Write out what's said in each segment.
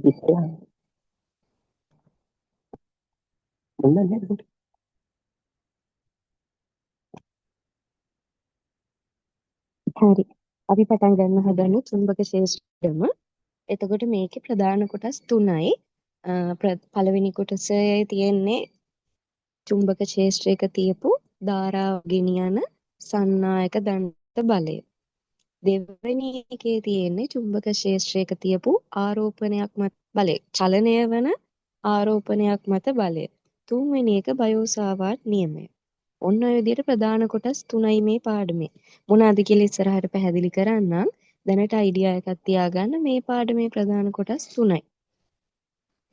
ඉස්සරහ මොනවද නේද? හරි. අපි පටන් ගන්න හදන්නේ චුම්බක ක්ෂේත්‍රයම. එතකොට මේකේ ප්‍රධාන කොටස් තුනයි. පළවෙනි කොටසේ තියෙන්නේ චුම්බක ක්ෂේත්‍රයක තියපු ධාරාව ගෙනියන සන්නායක දණ්ඩ බලය. දෙවෙනි එකේ තියෙන්නේ චුම්බක ක්ෂේත්‍රයක තියපු ආරෝපණයක් මත බලය. චලනය වන ආරෝපණයක් මත බලය. තුන්වෙනි එක බයෝසාවර්ට් නියමය. ඔන්න ඔය විදිහට ප්‍රධාන කොටස් තුනයි මේ පාඩමේ. මොනවාද කියලා ඉස්සරහට පැහැදිලි කරන්නම්. දැනට අයිඩියා එකක් තියාගන්න මේ පාඩමේ ප්‍රධාන කොටස් තුනයි.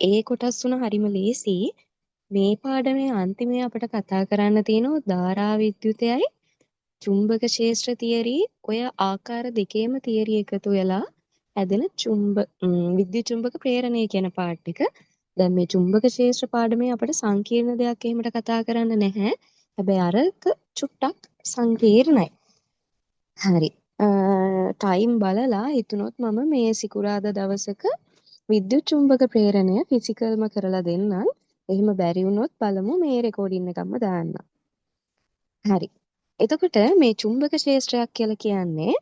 ඒ කොටස් තුන හරිම ලේසි. මේ පාඩමේ අන්තිමේ අපිට කතා කරන්න තියෙනවා ධාරා විද්‍යුතයයි චුම්බක ක්ෂේත්‍ර තියරි ඔය ආකාර දෙකේම තියරි එකතු වෙලා හැදෙන විද්‍යුත් චුම්බක ප්‍රේරණය කියන පාර්ට් එක. දැන් මේ චුම්බක ක්ෂේත්‍ර පාඩමේ අපිට සංකීර්ණ දෙයක් එහෙමට කතා කරන්න නැහැ. හැබැයි අරක චුට්ටක් සංකීර්ණයි. හරි. ටයිම් බලලා හිතුනොත් මම මේ සිකුරාදා දවසක විද්‍යුත් චුම්බක ප්‍රේරණය ෆිසිකල්ම කරලා දෙන්නම්. එහෙම බැරි වුණොත් බලමු මේ රෙකෝඩින් එකක්ම දාන්න. හරි. එතකොට මේ චුම්බක ක්ෂේත්‍රයක් කියලා කියන්නේ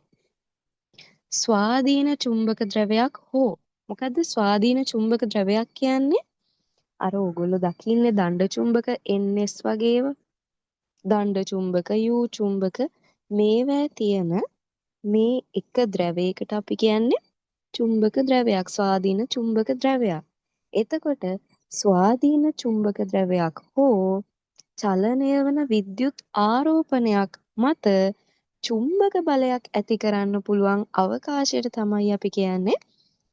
ස්වාධීන චුම්බක ද්‍රවයක් හෝ මොකද්ද ස්වාධීන චුම්බක ද්‍රවයක් කියන්නේ? අර ඕගොල්ලෝ දකින්නේ දණ්ඩ චුම්බක NS වගේ ඒවා. දණ්ඩ චුම්බක U චුම්බක මේවා තියෙන මේ එක ද්‍රවයකට අපි කියන්නේ චුම්බක ද්‍රවයක් ස්වාධීන චුම්බක ද්‍රවයක්. එතකොට ස්වාධීන චුම්බක ද්‍රවයක් හෝ චලනය වන විද්‍යුත් ආරෝපණයක් මත චුම්බක බලයක් ඇති කරන්න පුළුවන් අවකාශයට තමයි අපි කියන්නේ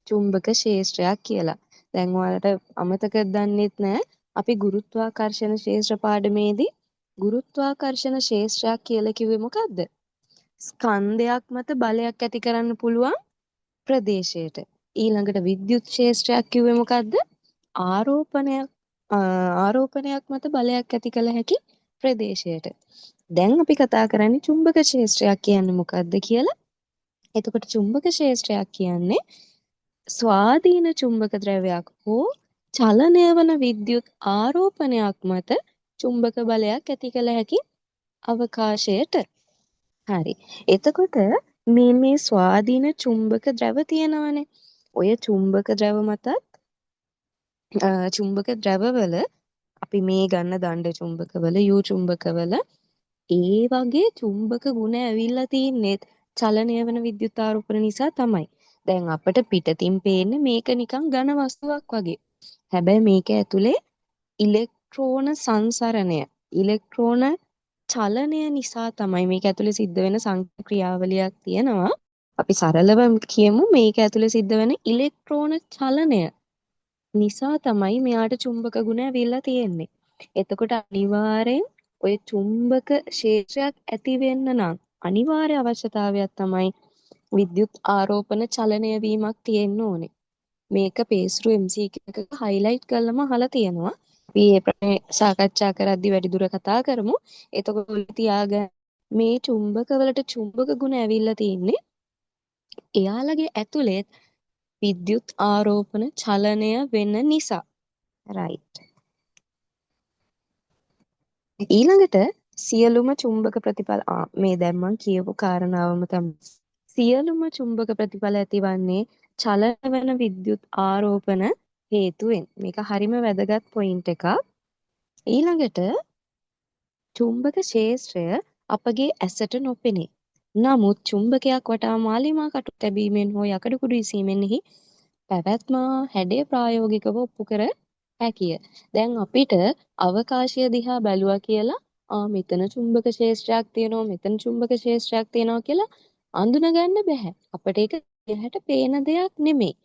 චුම්බක ක්ෂේත්‍රයක් කියලා. දැන් ඔයාලට අමතක දන්නෙත් නෑ අපි ගුරුත්වාකර්ෂණ ක්ෂේත්‍ර පාඩමේදී ගුරුත්වාකර්ෂණ ක්ෂේත්‍රයක් කියලා කිව්වේ මොකද්ද? ස්කන්ධයක් මත බලයක් ඇති කරන්න පුළුවන් ප්‍රදේශයට. ඊළඟට විද්‍යුත් ක්ෂේත්‍රයක් කිව්වේ මොකද්ද? ආරෝපණයක් ආරෝපණයක් මත බලයක් ඇති කළ හැකි ප්‍රදේශයට. දැන් අපි කතා කරන්නේ චුම්බක ක්ෂේත්‍රයක් කියන්නේ මොකද්ද කියලා. එතකොට චුම්බක ක්ෂේත්‍රයක් කියන්නේ ස්වාධීන චුම්බක ද්‍රවයක් හෝ චලනය වන විද්‍යුත් ආරෝපණයක් මත චුම්බක බලයක් ඇති කළ හැකි අවකාශයට. හරි. එතකොට මේ ස්වාධීන චුම්බක ද්‍රව තියෙනවනේ. ඔය චුම්බක ද්‍රව මතත් චුම්බක ද්‍රවවල අපි මේ ගන්න දණ්ඩ චුම්බකවල U චුම්බකවල ඒ වගේ චුම්බක ගුණ ඇවිල්ලා තින්නේ චලනය වන විද්‍යුත් ආරෝපණ නිසා තමයි. දැන් අපිට පිටතින් පේන්නේ මේක නිකන් ඝන වස්තුවක් වගේ. හැබැයි මේක ඇතුලේ ඉලෙක්ට්‍රෝන සංසරණය ඉලෙක්ට්‍රෝන චලනය නිසා තමයි මේක ඇතුලේ සිද්ධ වෙන ක්‍රියාවලියක් තියෙනවා. අපි සරලව කියමු මේක ඇතුලේ සිද්ධ වෙන ඉලෙක්ට්‍රෝන චලනය නිසා තමයි මෙයාට චුම්බක ගුණ ඇවිල්ලා තියෙන්නේ. එතකොට අනිවාර්යෙන් ඔය චුම්බක ක්ෂේත්‍රයක් ඇති වෙන්න නම් අනිවාර්ය අවශ්‍යතාවයක් තමයි විද්‍යුත් ආරෝපණ චලනය වීමක් තියෙන්න ඕනේ. මේක පේස්ට්‍රු MCQ එකක highlight කරලම අහලා තියෙනවා. අපි මේ ප්‍රශ්නේ සාකච්ඡා කරද්දි වැඩිදුර කතා කරමු. එතකොට තියාගන්න මේ චුම්බක වලට චුම්බක ගුණ ඇවිල්ලා තින්නේ එයාලගේ ඇතුලේ විද්‍යුත් ආරෝපණ චලනය වෙන නිසා. right. ඊළඟට සියලුම චුම්බක ප්‍රතිඵල මේ දැන් මම කියපු කාරණාවම තමයි. සියලුම චුම්බක ප්‍රතිඵල ඇතිවන්නේ චලන වන විද්‍යුත් ආරෝපණ හේතුවෙන්. මේක හරිම වැදගත් පොයින්ට් එකක්. ඊළඟට චුම්බක ක්ෂේත්‍රය අපගේ ඇසට නොපෙනේ. නමුත් චුම්බකයක් වටා මාලිමා කටු තැබීමෙන් හෝ යකඩ කුඩු ඉසීමෙන්හි පැවැත්ම හැඩය ප්‍රායෝගිකව ඔප්පු කර හැකිය. දැන් අපිට අවකාශය දිහා බැලුවා කියලා මෙතන චුම්බක ක්ෂේත්‍රයක් තියෙනවා මෙතන චුම්බක ක්ෂේත්‍රයක් තියෙනවා කියලා අඳුනගන්න බෑ. අපිට ඒක ඇහැට පේන දෙයක් නෙමෙයි.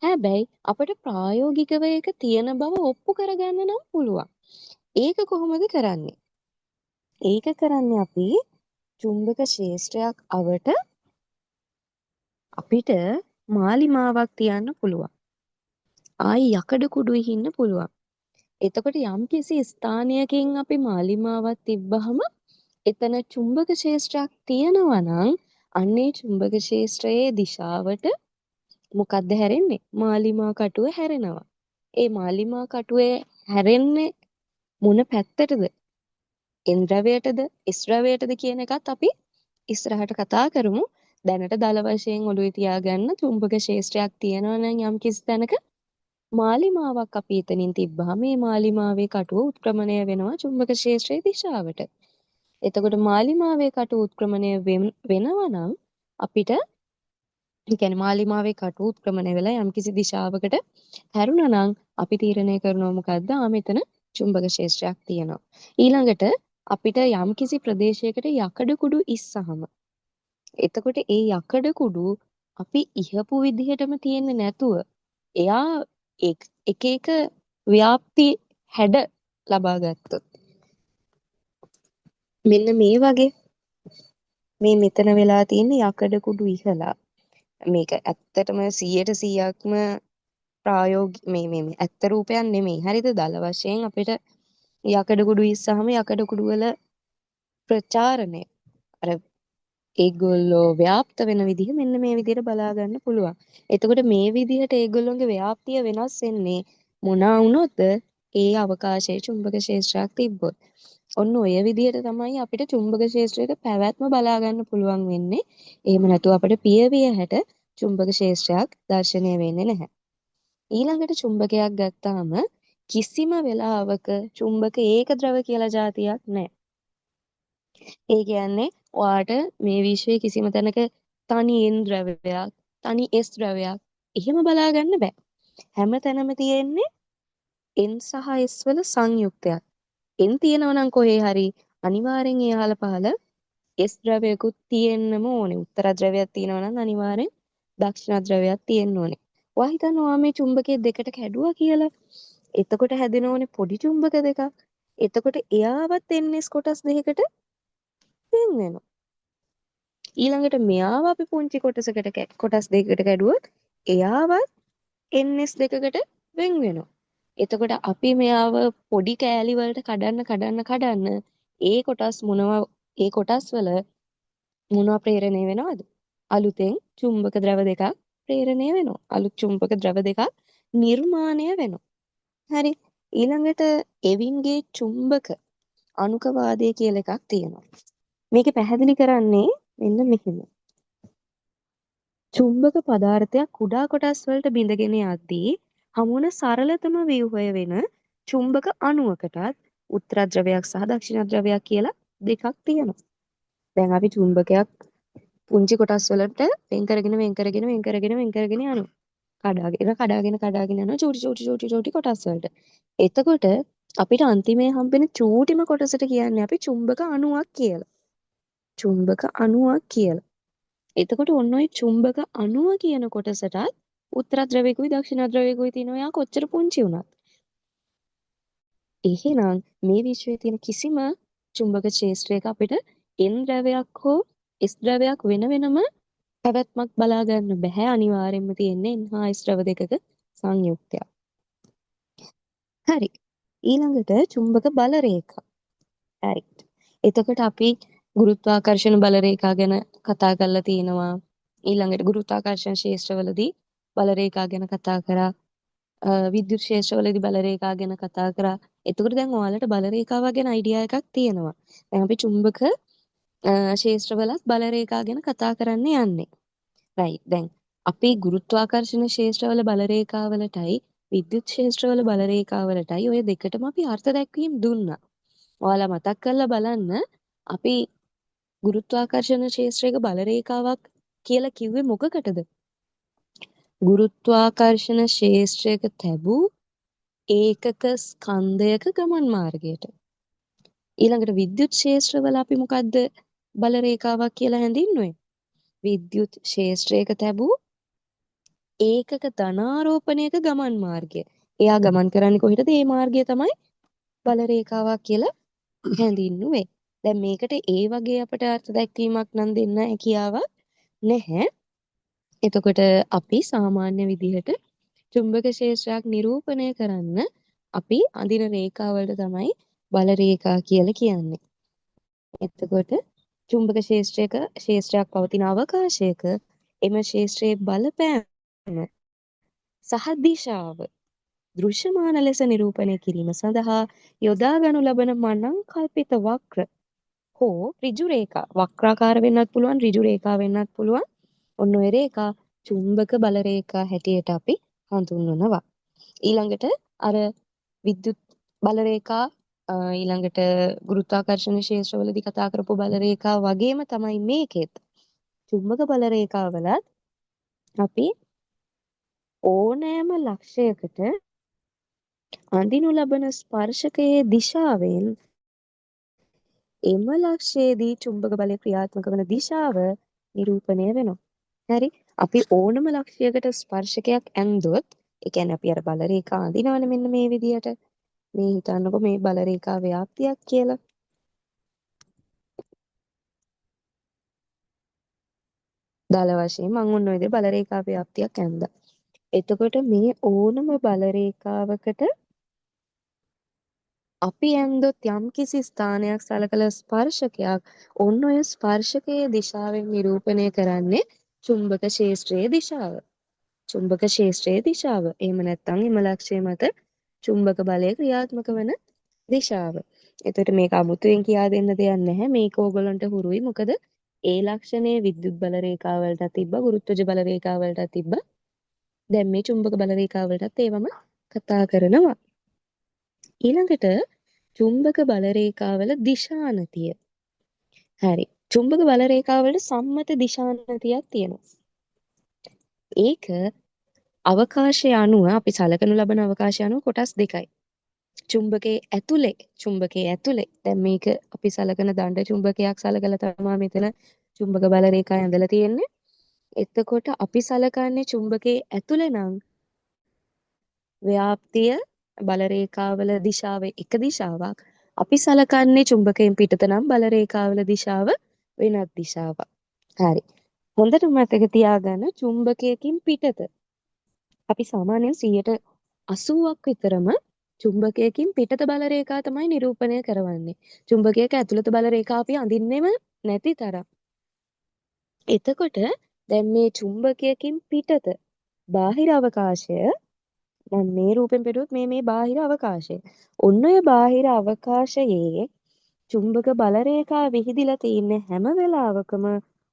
හැබැයි අපිට ප්‍රායෝගිකව ඒක තියෙන බව ඔප්පු කරගන්න නම් පුළුවන්. ඒක කොහොමද කරන්නේ? ඒක කරන්නේ අපි චුම්බක ක්ෂේත්‍රයක් අවට අපිට මාලිමාවක් තියන්න පුළුවන්. ආයි යකඩ කුඩුයි ඉන්න පුළුවන්. එතකොට යම්කිසි ස්ථානයකින් අපි මාලිමාවක් තිබ්බහම එතන චුම්බක ක්ෂේත්‍රයක් තියෙනවා නම් අන්නේ චුම්බක ක්ෂේත්‍රයේ දිශාවට මොකද්ද හැරෙන්නේ? මාලිමා කටුව හැරෙනවා. ඒ මාලිමා කටුවේ හැරෙන්නේ මොන පැත්තටද? එන් ද්‍රවයටද එස් ද්‍රවයටද කියන එකත් අපි ඉස්සරහට කතා කරමු. දැනට දල වශයෙන් ඔළුවේ තියාගන්න චුම්බක ක්ෂේත්‍රයක් තියෙනවා නම් යම් කිසි තැනක මාලිමාවක් අපි එතනින් තිබ්බහම මේ මාලිමාවේ කටුව උත්ක්‍රමණය වෙනවා චුම්බක ක්ෂේත්‍රයේ දිශාවට. එතකොට මාලිමාවේ කටුව උත්ක්‍රමණය වෙනවා නම් අපිට ඒ කියන්නේ මාලිමාවේ කටුව උත්ක්‍රමණය වෙලා යම්කිසි දිශාවකට හැරුණා නම් අපි තීරණය කරනවා මොකද්ද? මෙතන චුම්බක ක්ෂේත්‍රයක් තියෙනවා. ඊළඟට අපිට යම්කිසි ප්‍රදේශයකට යකඩ කුඩු ඉස්සහම එතකොට ඒ යකඩ කුඩු අපි ඉහපු විදිහටම තියෙන්නේ නැතුව එයා එක එක ව්‍යාප්ති හැඩ ලබා ගත්තොත් මෙන්න මේ වගේ මේ මෙතන වෙලා තියෙන යකඩ කුඩු ඉහලා මේක ඇත්තටම 100%ක්ම ප්‍රායෝගික මේ ඇත්ත රූපයක් නෙමෙයි. හරිද? දල වශයෙන් අපිට යකඩ කුඩු ඉස්සහම යකඩ කුඩු වල ප්‍රචාරණය අර ඒගොල්ලෝ ව්‍යාප්ත වෙන විදිහ මෙන්න මේ විදිහට බලා ගන්න පුළුවන්. එතකොට මේ විදිහට ඒගොල්ලොන්ගේ ව්‍යාප්තිය වෙනස් වෙන්නේ මොනවා වුණොත්ද? ඒ අවකාශයේ චුම්බක ක්ෂේත්‍රයක් තිබ්බොත්. ඔන්න ඔය විදිහට තමයි අපිට චුම්බක ක්ෂේත්‍රයක පැවැත්ම බලා ගන්න පුළුවන් වෙන්නේ. එහෙම නැතුව අපිට පියවිය හැට චුම්බක ක්ෂේත්‍රයක් දැర్శණය වෙන්නේ නැහැ. ඊළඟට චුම්බකයක් ගත්තාම කිසිම වෙලාවක චුම්බක ඒකද්‍රව කියලා જાතියක් නැහැ. ඒ කියන්නේ ඔයාට මේ විශ්වයේ කිසිම තැනක තනි එන් ද්‍රවයක්, තනි එස් ද්‍රවයක් එහෙම බලා ගන්න බෑ. හැම තැනම තියෙන්නේ එන් සහ එස් වල සංයුක්තයක්. එන් තියෙනවා නම් කොහේ හරි අනිවාර්යෙන් එහාල පහල එස් ද්‍රවයකුත් තියෙන්නම ඕනේ. උත්තර ද්‍රවයක් තියෙනවා නම් අනිවාර්යෙන් දක්ෂිණ ද්‍රවයක් තියෙන්න ඕනේ. ඔයා හිතනවා මේ චුම්බකයේ දෙකට කැඩුවා කියලා. එතකොට හැදෙනෝනේ පොඩි චුම්බක දෙකක්. එතකොට එයාවත් එන්එස් කොටස් දෙකකට වෙන් වෙනවා. ඊළඟට මෙයාව අපි පුංචි කොටස් දෙකකට කැඩුවොත් එයාවත් ns දෙකකට වෙන් වෙනවා. එතකොට අපි මෙයාව පොඩි කෑලි වලට කඩන්න ඒ කොටස් වල මොනවා ප්‍රේරණය වෙනවද? අලුතෙන් චුම්බක ද්‍රව දෙකක් ප්‍රේරණය වෙනවා. අලුත් චුම්බක ද්‍රව දෙකක් නිර්මාණය වෙනවා. හරි. ඊළඟට එවින්ගේ චුම්බක අණුක වාදය කියලා එකක් තියෙනවා. මේක පැහැදිලි කරන්නේ මෙන්න මෙහෙම. චුම්බක පදාර්ථයක් කුඩා කොටස් වලට බිඳගෙන යද්දී හමුවන සරලතම ව්‍යුහය වෙන චුම්බක අණුවකටත් උත්තර ද්‍රවයක් සහ දක්ෂිණ ද්‍රවයක් කියලා දෙකක් තියෙනවා. දැන් අපි චුම්බකයක් පුංචි කොටස් වලට වෙන් කරගෙන යනවා. කඩාගෙන යනවා චූටි කොටස් වලට. එතකොට අපිට අන්තිමේ හම්බෙන චූටිම කොටසට කියන්නේ අපි චුම්බක අණුවක් කියලා. චුම්බක අණුවක් කියලා. එතකොට ඔන්න ඔය චුම්බක අණුව කියන කොටසටත් උත්තර ද්‍රවයකුයි දක්ෂිණ ද්‍රවයකුයි තියෙනවා. යා කොච්චර පුංචි වුණත්. එහෙනම් මේ විශ්වයේ තියෙන කිසිම චුම්බක ක්ෂේත්‍රයක අපිට එන් ද්‍රවයක් හෝ එස් ද්‍රවයක් වෙන වෙනම පැවැත්මක් බලා ගන්න බෑ. අනිවාර්යෙන්ම තියෙන්නේ එන් හා එස් ද්‍රව දෙකක සංයුක්තයක්. හරි. ඊළඟට චුම්බක බල රේඛා. right. එතකොට අපි ගුරුත්වාකර්ෂණ බල රේඛා ගැන කතා කරලා තියෙනවා. ඊළඟට ගුරුත්වාකර්ෂණ ක්ෂේත්‍රවලදී බල රේඛා ගැන කතා කරා. විද්‍යුත් ක්ෂේත්‍රවලදී බල රේඛා ගැන කතා කරා. එතකොට දැන් ඔයාලට බල රේඛාවක් ගැන අයිඩියා එකක් තියෙනවා. දැන් අපි චුම්බක ක්ෂේත්‍රවලත් බල රේඛා ගැන කතා කරන්න යන්නේ. right. දැන් අපි ගුරුත්වාකර්ෂණ ක්ෂේත්‍රවල බල රේඛාවලටයි විද්‍යුත් ක්ෂේත්‍රවල බල රේඛාවලටයි ඔය දෙකටම අපි අර්ථ දැක්වීම් දුන්නා. ඔයාලා මතක් කරලා බලන්න අපි ගුරුත්වාකර්ෂණ ක්ෂේත්‍රයක බල රේඛාවක් කියලා කිව්වේ මොකකටද? ගුරුත්වාකර්ෂණ ක්ෂේත්‍රයක තිබූ ඒකක ස්කන්ධයක ගමන් මාර්ගයට. ඊළඟට විද්‍යුත් ක්ෂේත්‍රවල අපි මොකද්ද බල රේඛාවක් කියලා හැඳින්වුවේ? විද්‍යුත් ක්ෂේත්‍රයක තිබූ ඒකක ධනාරෝපණයක ගමන් මාර්ගය. එයා ගමන් කරන්නේ කොහෙටද? ඒ මාර්ගය තමයි බල රේඛාවක් කියලා හැඳින්වුවේ. දැන් මේකට ඒ වගේ අපට අර්ථ දැක්වීමක් නම් දෙන්න හැකියාවක් නැහැ. එතකොට අපි සාමාන්‍ය විදිහට චුම්බක ක්ෂේත්‍රයක් නිරූපණය කරන්න අපි අඳින රේඛාවලට තමයි බල රේඛා කියලා කියන්නේ. එතකොට චුම්බක ක්ෂේත්‍රයක් පවතින අවකාශයක එම ක්ෂේත්‍රයේ බලපෑම සහ දිශාව දෘශ්‍යමාන ලෙස නිරූපණය කිරීම සඳහා යොදා ගනු ලබන මනං කල්පිත වක්‍ර හෝ ඍජු රේඛා වක්‍රාකාර වෙන්නත් පුළුවන් ඍජු රේඛා වෙන්නත් පුළුවන්. ඔන්න ඔය රේඛා චුම්බක බල රේඛා හැටියට අපි හඳුන්වනවා. ඊළඟට අර විද්‍යුත් බල රේඛා ඊළඟට ගුරුත්වාකර්ෂණ ක්ෂේත්‍රවලදී කතා කරපු බල රේඛා වගේම තමයි මේකෙත් චුම්බක බල රේඛාවලත් අපි ඕනෑම ලක්ෂයකට අඳිනු ලබන ස්පර්ශකයේ දිශාවෙන් එම ලක්ෂයේදී චුම්බක බලය ක්‍රියාත්මක වන දිශාව නිරූපණය වෙනවා. හරි. අපි ඕනම ලක්ෂයකට ස්පර්ශකයක් ඇන්දොත් ඒ කියන්නේ අපි අර බල රේඛා අඳිනවනේ මෙන්න මේ විදියට. මේ හිතන්නකෝ මේ බල රේඛා ව්‍යාප්තියක් කියලා. දල වශයෙන් මම ඔන්න ඔය විදිහට බල රේඛා ව්‍යාප්තියක් ඇන්දා. එතකොට මේ ඕනම බල රේඛාවකට අපි ඇන්දොත් යම්කිසි ස්ථානයක් සලකලා ස්පර්ශකයක් ඔන්න ඔය ස්පර්ශකයේ දිශාවෙන් නිරූපණය කරන්නේ චුම්බක ක්ෂේත්‍රයේ දිශාව. චුම්බක ක්ෂේත්‍රයේ දිශාව. එහෙම නැත්නම් එම ලක්ෂය මත චුම්බක බලය ක්‍රියාත්මක වන දිශාව. එතකොට මේක අමුතුවෙන් කියා දෙන්න දෙයක් නැහැ. මේක ඕගොල්ලන්ට හුරුයි. මොකද ඒ ලක්ෂණය විද්‍යුත් බල රේඛා වලට තිබ්බා, ගුරුත්වජ බල රේඛා වලට තිබ්බා. දැන් මේ චුම්බක බල රේඛා වලටත් ඒවම කතා කරනවා. ඊළඟට චුම්බක බල රේඛාවල දිශානතිය. හරි. චුම්බක බල රේඛාවලට සම්මත දිශානතියක් තියෙනවා. ඒක අවකාශය අනුව අපි සලකනු ලබන අවකාශය අනුව කොටස් දෙකයි. චුම්බකයේ ඇතුලේ දැන් මේක අපි සලකන දණ්ඩ චුම්බකයක් සලකලා තමයි මෙතන චුම්බක බල රේඛා ඇඳලා තියෙන්නේ. එතකොට අපි සලකන්නේ චුම්බකයේ ඇතුලේ නම් ව්‍යාප්තිය බල රේඛාවල දිශාව එක දිශාවක්. අපි සලකන්නේ චුම්බකයෙන් පිටත නම් බල රේඛාවල දිශාව වෙනත් දිශාවක්. හරි. හොඳට මතක තියාගන්න චුම්බකයකින් පිටත අපි සාමාන්‍යයෙන් 80%ක් විතරම චුම්බකයකින් පිටත බල රේඛා තමයි නිරූපණය කරවන්නේ. චුම්බකයක ඇතුළත බල රේඛා අපි අඳින්නෙම නැති තරම්. එතකොට දැන් මේ චුම්බකයකින් පිටත බාහිර අවකාශය මම මේ රූපෙන් පෙරුවොත් මේ බාහිර අවකාශය. ඔන්න ඔය බාහිර අවකාශයේ චුම්බක බල රේඛා විහිදිලා තියෙන හැම වෙලාවකම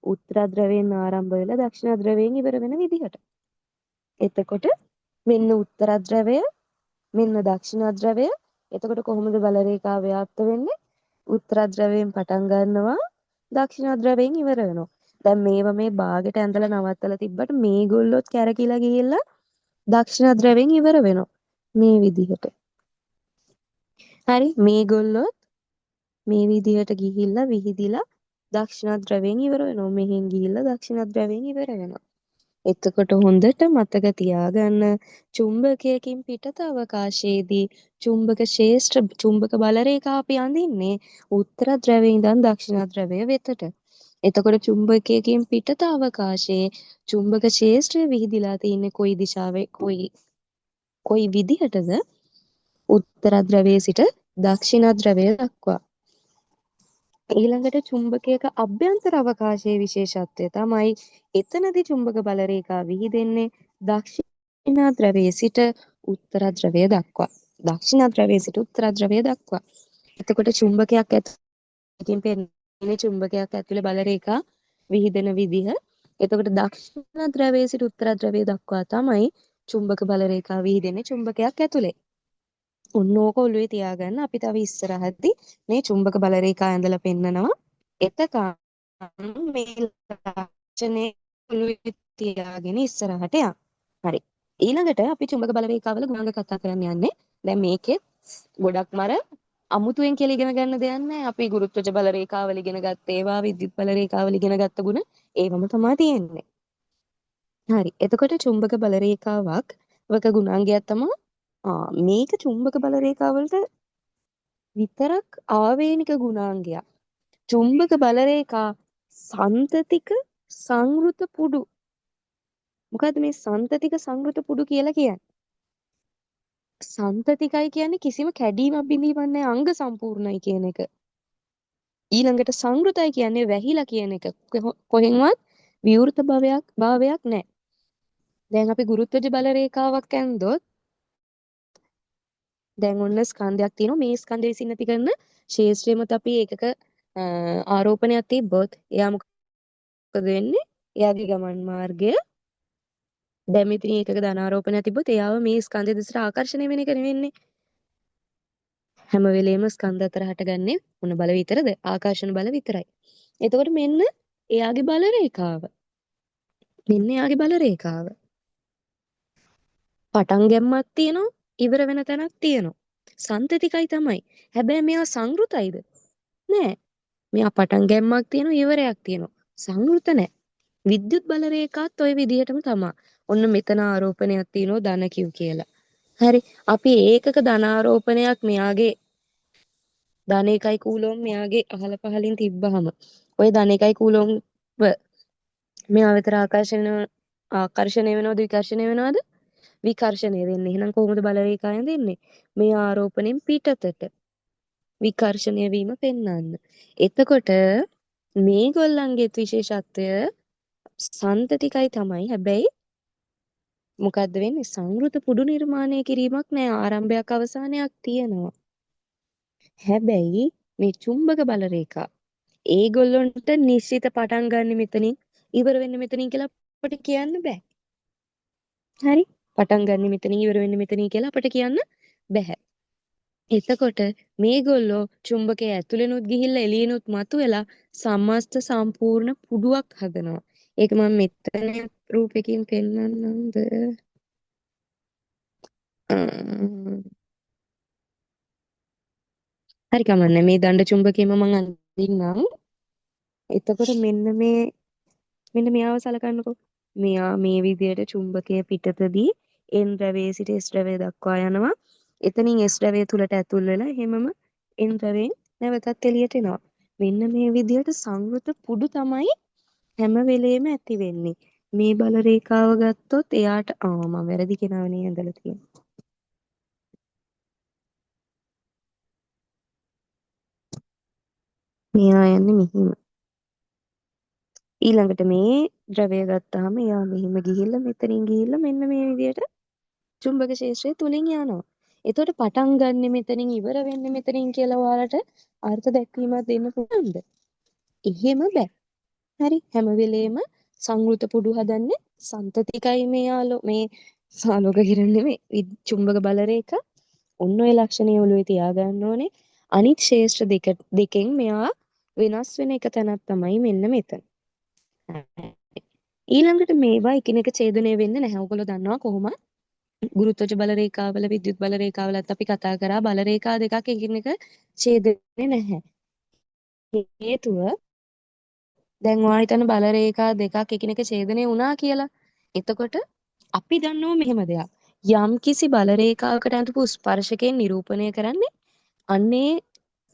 උත්තර ධ්‍රවයෙන් ආරම්භ වෙලා දක්ෂිණ ධ්‍රවයෙන් ඉවර වෙන විදිහට. එතකොට මෙන්න උත්තර ධ්‍රවය මෙන්න දක්ෂිණ ධ්‍රවය. එතකොට කොහොමද බල රේඛාව ව්‍යාප්ත වෙන්නේ? උත්තර ධ්‍රවයෙන් පටන් ගන්නවා දක්ෂිණ ධ්‍රවයෙන් ඉවර වෙනවා. දැන් මේව මේ බාගෙට ඇඳලා නවත්තලා තිබ්බට මේගොල්ලොත් කැරකිලා ගිහිල්ලා දක්ෂිණ ධ්‍රවයෙන් ඉවර වෙනවා. මේ විදිහට. හරි මේගොල්ලොත් මේ විදිහට ගිහිල්ලා විහිදිලා දක්ෂිණ ධ්‍රවයෙන් ඉවර වෙනවා. මෙහෙන් ගිහිල්ලා දක්ෂිණ ධ්‍රවයෙන් ඉවර වෙනවා. එතකොට හොඳට මතක තියාගන්න චුම්බකයකින් පිටත අවකාශයේදී චුම්බක ක්ෂේත්‍ර චුම්බක බල රේඛා අපි අඳින්නේ උත්තර ධ්‍රවයේ ඉඳන් දක්ෂිණ ධ්‍රවය වෙතට. එතකොට චුම්බකයකින් පිටත අවකාශයේ චුම්බක ක්ෂේත්‍රය විහිදිලා තියෙන්නේ කොයි දිශාවේ කොයි විදිහටද උත්තර ධ්‍රවයේ සිට දක්ෂිණ ධ්‍රවය දක්වා. ඊළඟට චුම්බකයක අභ්‍යන්තර අවකාශයේ විශේෂත්වය තමයි එතනදී චුම්බක බල රේඛා විහිදෙන්නේ දක්ෂිණ ධ්‍රවයේ සිට උත්තර ධ්‍රවය දක්වා. දක්ෂිණ ධ්‍රවයේ සිට උත්තර ධ්‍රවය දක්වා. එතකොට චුම්බකයක් ඇතුළේ පෙන්නේ චුම්බකයක් ඇතුළේ බල රේඛා විහිදෙන විදිහ. එතකොට දක්ෂිණ ධ්‍රවයේ සිට උත්තර ධ්‍රවය දක්වා තමයි චුම්බක බල රේඛා විහිදෙන්නේ චුම්බකයක් ඇතුළේ. ඔන්න ඕක ඔළුවේ තියාගන්න අපි තව ඉස්සරහදී මේ චුම්බක බල රේඛා ඇඳලා පෙන්නනවා. එතකන් මේ ලක්ෂණේ ඔළුවේ තියාගෙන ඉස්සරහට යන්න. හරි. ඊළඟට අපි චුම්බක බල රේඛාවල ගුණාංග කතා කරන්න යන්නේ. දැන් මේකේ ගොඩක්ම අර අමුතුවෙන් කියලා ඉගෙන ගන්න දෙයක් නැහැ. අපි ගුරුත්වජ බල රේඛාවල ඉගෙන ගත්ත ඒවා විද්‍යුත් බල රේඛාවල ඉගෙන ගත්ත ගුණ ඒවම තමයි තියෙන්නේ. හරි. එතකොට චුම්බක බල රේඛාවක් වක ගුණාංගයක් තමයි මේක චුම්බක බල රේඛාවලට විතරක් ආවේනික ගුණාංගයක්. චුම්බක බල රේඛා සන්තතික සංවෘත පුඩු. මොකද්ද මේ සන්තතික සංවෘත පුඩු කියලා කියන්නේ? සන්තතිකයි කියන්නේ කිසිම කැඩීමක් බිඳීමක් නැහැ අංග සම්පූර්ණයි කියන එක. ඊළඟට සංවෘතයි කියන්නේ වැහිලා කියන එක. කොහෙන්වත් විවෘත භාවයක් නැහැ. දැන් අපි ගුරුත්වජ බල රේඛාවක් ඇන්දොත් දැන් ඔන්න ස්කන්ධයක් තියෙනවා. මේ ස්කන්ධය විසින් ඇති කරන ශේෂ්ත්‍රය මත අපි ඒකක ආරෝපණයක් තිබ්බොත් එයා මොකද වෙන්නේ? එයාගේ ගමන් මාර්ගය දැන් මෙතන ඒකක ධනාරෝපණයක් තිබ්බොත් එයාව මේ ස්කන්ධය දෙසට ආකර්ෂණය වෙන එක නෙවෙන්නේ. හැම වෙලේම ස්කන්ධ අතර හටගන්නේ මොන බල විතරද? ආකර්ෂණ බල විතරයි. එතකොට මෙන්න එයාගේ බල රේඛාව. මෙන්න එයාගේ බල රේඛාව. පටන් ගැම්මක් තියෙනවා, ඉවර වෙන තැනක් තියෙනවා. සන්තතිකයි තමයි. හැබැයි මෙයා සංවෘතයිද? නෑ. මෙයා පටන් ගැම්මක් තියෙනවා, ඉවරයක් තියෙනවා. සංවෘත නෑ. විද්‍යුත් බල රේඛාත් ওই විදිහටම තමයි. ඔන්න මෙතන ආරෝපණයක් තියෙනවා ධන Q කියලා. හරි. අපි ඒකක ධනාරෝපණයක් මෙයාගේ ධන 1යි කූලෝම් මෙයාගේ අහල පහලින් තිබ්බහම ඔය ධන 1යි කූලෝම් මෙයා වෙතර ආකර්ෂණය වෙනවද විකර්ෂණය වෙනවද? විකර්ෂණය වෙන්නේ. එහෙනම් කොහොමද බල රේඛාවෙන් දෙන්නේ? මේ ආරෝපණයෙන් පිටතට විකර්ෂණය වීම පෙන්වන්න. එතකොට මේගොල්ලන්ගේ විශේෂත්වය සන්තතිකයි තමයි. හැබැයි මොකද්ද වෙන්නේ? සංවෘත පුඩු නිර්මාණය කිරීමක් නෑ. ආරම්භයක් අවසානයක් තියෙනවා. හැබැයි මේ චුම්බක බල රේඛා ඒගොල්ලොන්ට නිශ්චිත පටන් ගන්න මෙතනින් ඉවර වෙන්නේ මෙතනින් කියලා අපිට කියන්න බෑ. හරි? පටන් ගන්න මෙතනින් ඉවර වෙන්නේ මෙතනින් කියලා අපිට කියන්න බෑ. එතකොට මේගොල්ලෝ චුම්බකයේ ඇතුළෙනුත් ගිහිල්ලා එළියෙනුත් මතුවෙලා සමස්ත සම්පූර්ණ පුඩුවක් හදනවා. ඒක මම මෙතන රූපයකින් පෙන්වන්නම්ද? හරි කමන්නේ මේ දණ්ඩ චුම්බකයේම මම අඳින්නම්. එතකොට මෙන්න මෙයාව සලකන්නකෝ. මෙයා මේ විදියට චුම්බකයේ පිටතදී N ද්‍රවයේ සිට S ද්‍රවය දක්වා යනවා. එතනින් S ද්‍රවය තුලට ඇතුල් වෙලා එහෙමම N ද්‍රවයෙන් නැවතත් එළියට එනවා. මෙන්න මේ විදියට සංවෘත පුඩු තමයි හැම වෙලේම ඇති වෙන්නේ. මේ බල රේඛාව ගත්තොත් එයාට මම වැරදි කෙනාවනේ ඇඳලා තියෙන්නේ. මෙයා යන්නේ මෙහිම. ඊළඟට මේ ද්‍රවය ගත්තාම එයා මෙහිම ගිහිල්ලා මෙතනින් ගිහිල්ලා මෙන්න මේ විදියට චුම්බක ක්ෂේත්‍රය තුලින් යනවා. එතකොට පටන් ගන්නෙ මෙතනින් ඉවර වෙන්නේ මෙතනින් කියලා ඔයාලට අර්ථ දැක්වීමක් දෙන්න පුළුවන්ද? එහෙම බෑ. හරි හැම වෙලේම සංවෘත පුඩු හදන්නේ සන්තතිකයි මේ සාලෝක කිරණ නෙමෙයි චුම්බක බල රේඛා. ඔන්න ඔය ලක්ෂණය ඔළුවේ තියාගන්න ඕනේ. අනිත් ක්ෂේත්‍ර දෙකෙන් මෙයා වෙනස් වෙන එක තැනක් තමයි මෙන්න මෙතන. ඊළඟට මේවා එකිනෙක ඡේදනය වෙන්නේ නැහැ. ඔයගොල්ලෝ දන්නවා කොහොමද? ගුරුත්වජ බල රේඛාවල විද්‍යුත් බල රේඛාවලත් අපි කතා කරා බල රේඛා දෙකක් එකිනෙක ඡේදෙන්නේ නැහැ. හේතුව දැන් ඔයා හිතන බල රේඛා දෙකක් එකිනෙක ඡේදනය වුණා කියලා. එතකොට අපි දන්නවා මෙහෙම දෙයක්. යම් කිසි බල රේඛාවකට අඳපු ස්පර්ශකයෙන් නිරූපණය කරන්නේ අන්නේ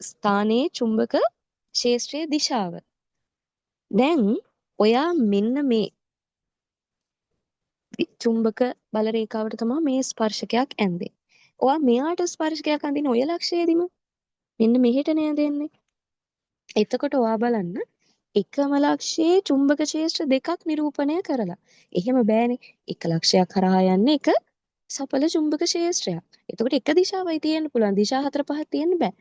ස්ථානයේ චුම්බක ක්ෂේත්‍රයේ දිශාව. දැන් ඔයා මෙන්න මේ චුම්බක බල රේඛාවට තමයි මේ ස්පර්ශකයක් ඇඳේ. ඔයා මෙයාට ස්පර්ශකයක් අඳින ඔය ලක්ෂයේදීම මෙන්න මෙහෙට නෑ දෙන්නේ. එතකොට ඔයා බලන්න එකම ලක්ෂයේ චුම්බක ක්ෂේත්‍ර දෙකක් නිරූපණය කරලා. එහෙම බෑනේ. එක ලක්ෂයක් හරහා යන්නේ එක සඵල චුම්බක ක්ෂේත්‍රයක්. එතකොට එක දිශාවයි තියෙන්න පුළුවන්. දිශා 4-5ක් තියෙන්න බෑ.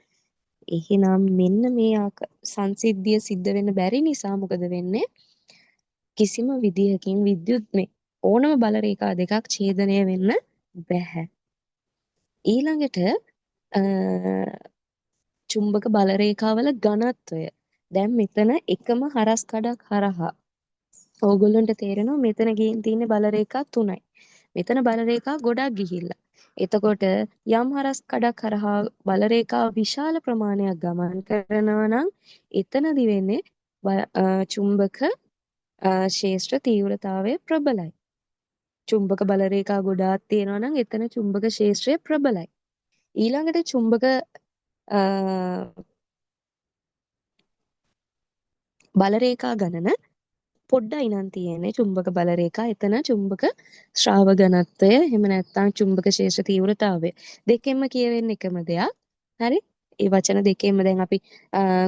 එහෙනම් මෙන්න මේ සංසිද්ධිය සිද්ධ වෙන්න බැරි නිසා මොකද වෙන්නේ? කිසිම විදිහකින් විද්‍යුත් මේ ඕනම බල රේඛා දෙකක් ඡේදනය වෙන්න බැහැ. ඊළඟට චුම්බක බල රේඛාවල ඝනත්වය. දැන් මෙතන එකම හරස් කඩක් හරහා ඕගොල්ලන්ට තේරෙනවා මෙතන ගිහින් තියෙන බල රේඛා 3යි. මෙතන බල රේඛා ගොඩක් ගිහිල්ලා. එතකොට යම් හරස් කඩක් හරහා බල රේඛා විශාල ප්‍රමාණයක් ගමන් කරනවා නම් එතනදි වෙන්නේ චුම්බක ක්ෂේත්‍ර තීව්‍රතාවය ප්‍රබලයි. චුම්බක බල රේඛා ගොඩාක් තියෙනවා නම් එතන චුම්බක ක්ෂේත්‍රය ප්‍රබලයි. ඊළඟට චුම්බක බල රේඛා ගණන පොඩ්ඩයි නම් තියෙන්නේ චුම්බක බල රේඛා. එතන චුම්බක ශ්‍රාව ඝනත්වය එහෙම නැත්නම් චුම්බක ක්ෂේත්‍ර තීව්‍රතාවය දෙකෙන්ම කියවෙන්නේ එකම දෙයක්. හරි? ඒ වචන දෙකෙන්ම දැන් අපි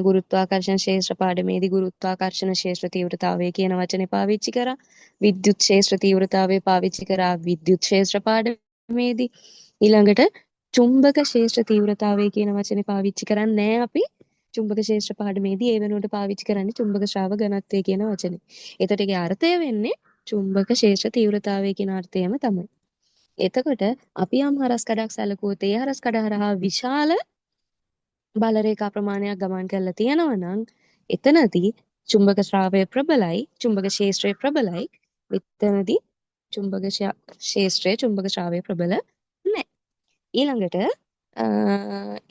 ගුරුත්වාකර්ෂණ ක්ෂේත්‍ර පාඩමේදී ගුරුත්වාකර්ෂණ ක්ෂේත්‍ර තීව්‍රතාවය කියන වචනේ පාවිච්චි කරා. විද්‍යුත් ක්ෂේත්‍ර තීව්‍රතාවය පාවිච්චි කරා විද්‍යුත් ක්ෂේත්‍ර පාඩමේදී. ඊළඟට චුම්බක ක්ෂේත්‍ර තීව්‍රතාවය කියන වචනේ පාවිච්චි කරන්නේ නැහැ අපි. චුම්බක ක්ෂේත්‍ර පාඩමේදී ඒ වෙනුවට පාවිච්චි කරන්නේ චුම්බක ශ්‍රාව ඝනත්වය කියන වචනේ. එතකොට ඒකේ අර්ථය වෙන්නේ චුම්බක ක්ෂේත්‍ර තීව්‍රතාවය කියන අර්ථයම තමයි. එතකොට අපි යම් හරස් කඩක් සැලකුවොත් ඒ හරස් කඩ හරහා විශාල බල රේඛා ප්‍රමාණයක් ගමන් කරලා තියෙනවා නම් එතනදී චුම්බක ශ්‍රාවය ප්‍රබලයි, චුම්බක ක්ෂේත්‍රය ප්‍රබලයි. එතනදී චුම්බක ක්ෂේත්‍රය චුම්බක ශ්‍රාවය ප්‍රබල නැහැ. ඊළඟට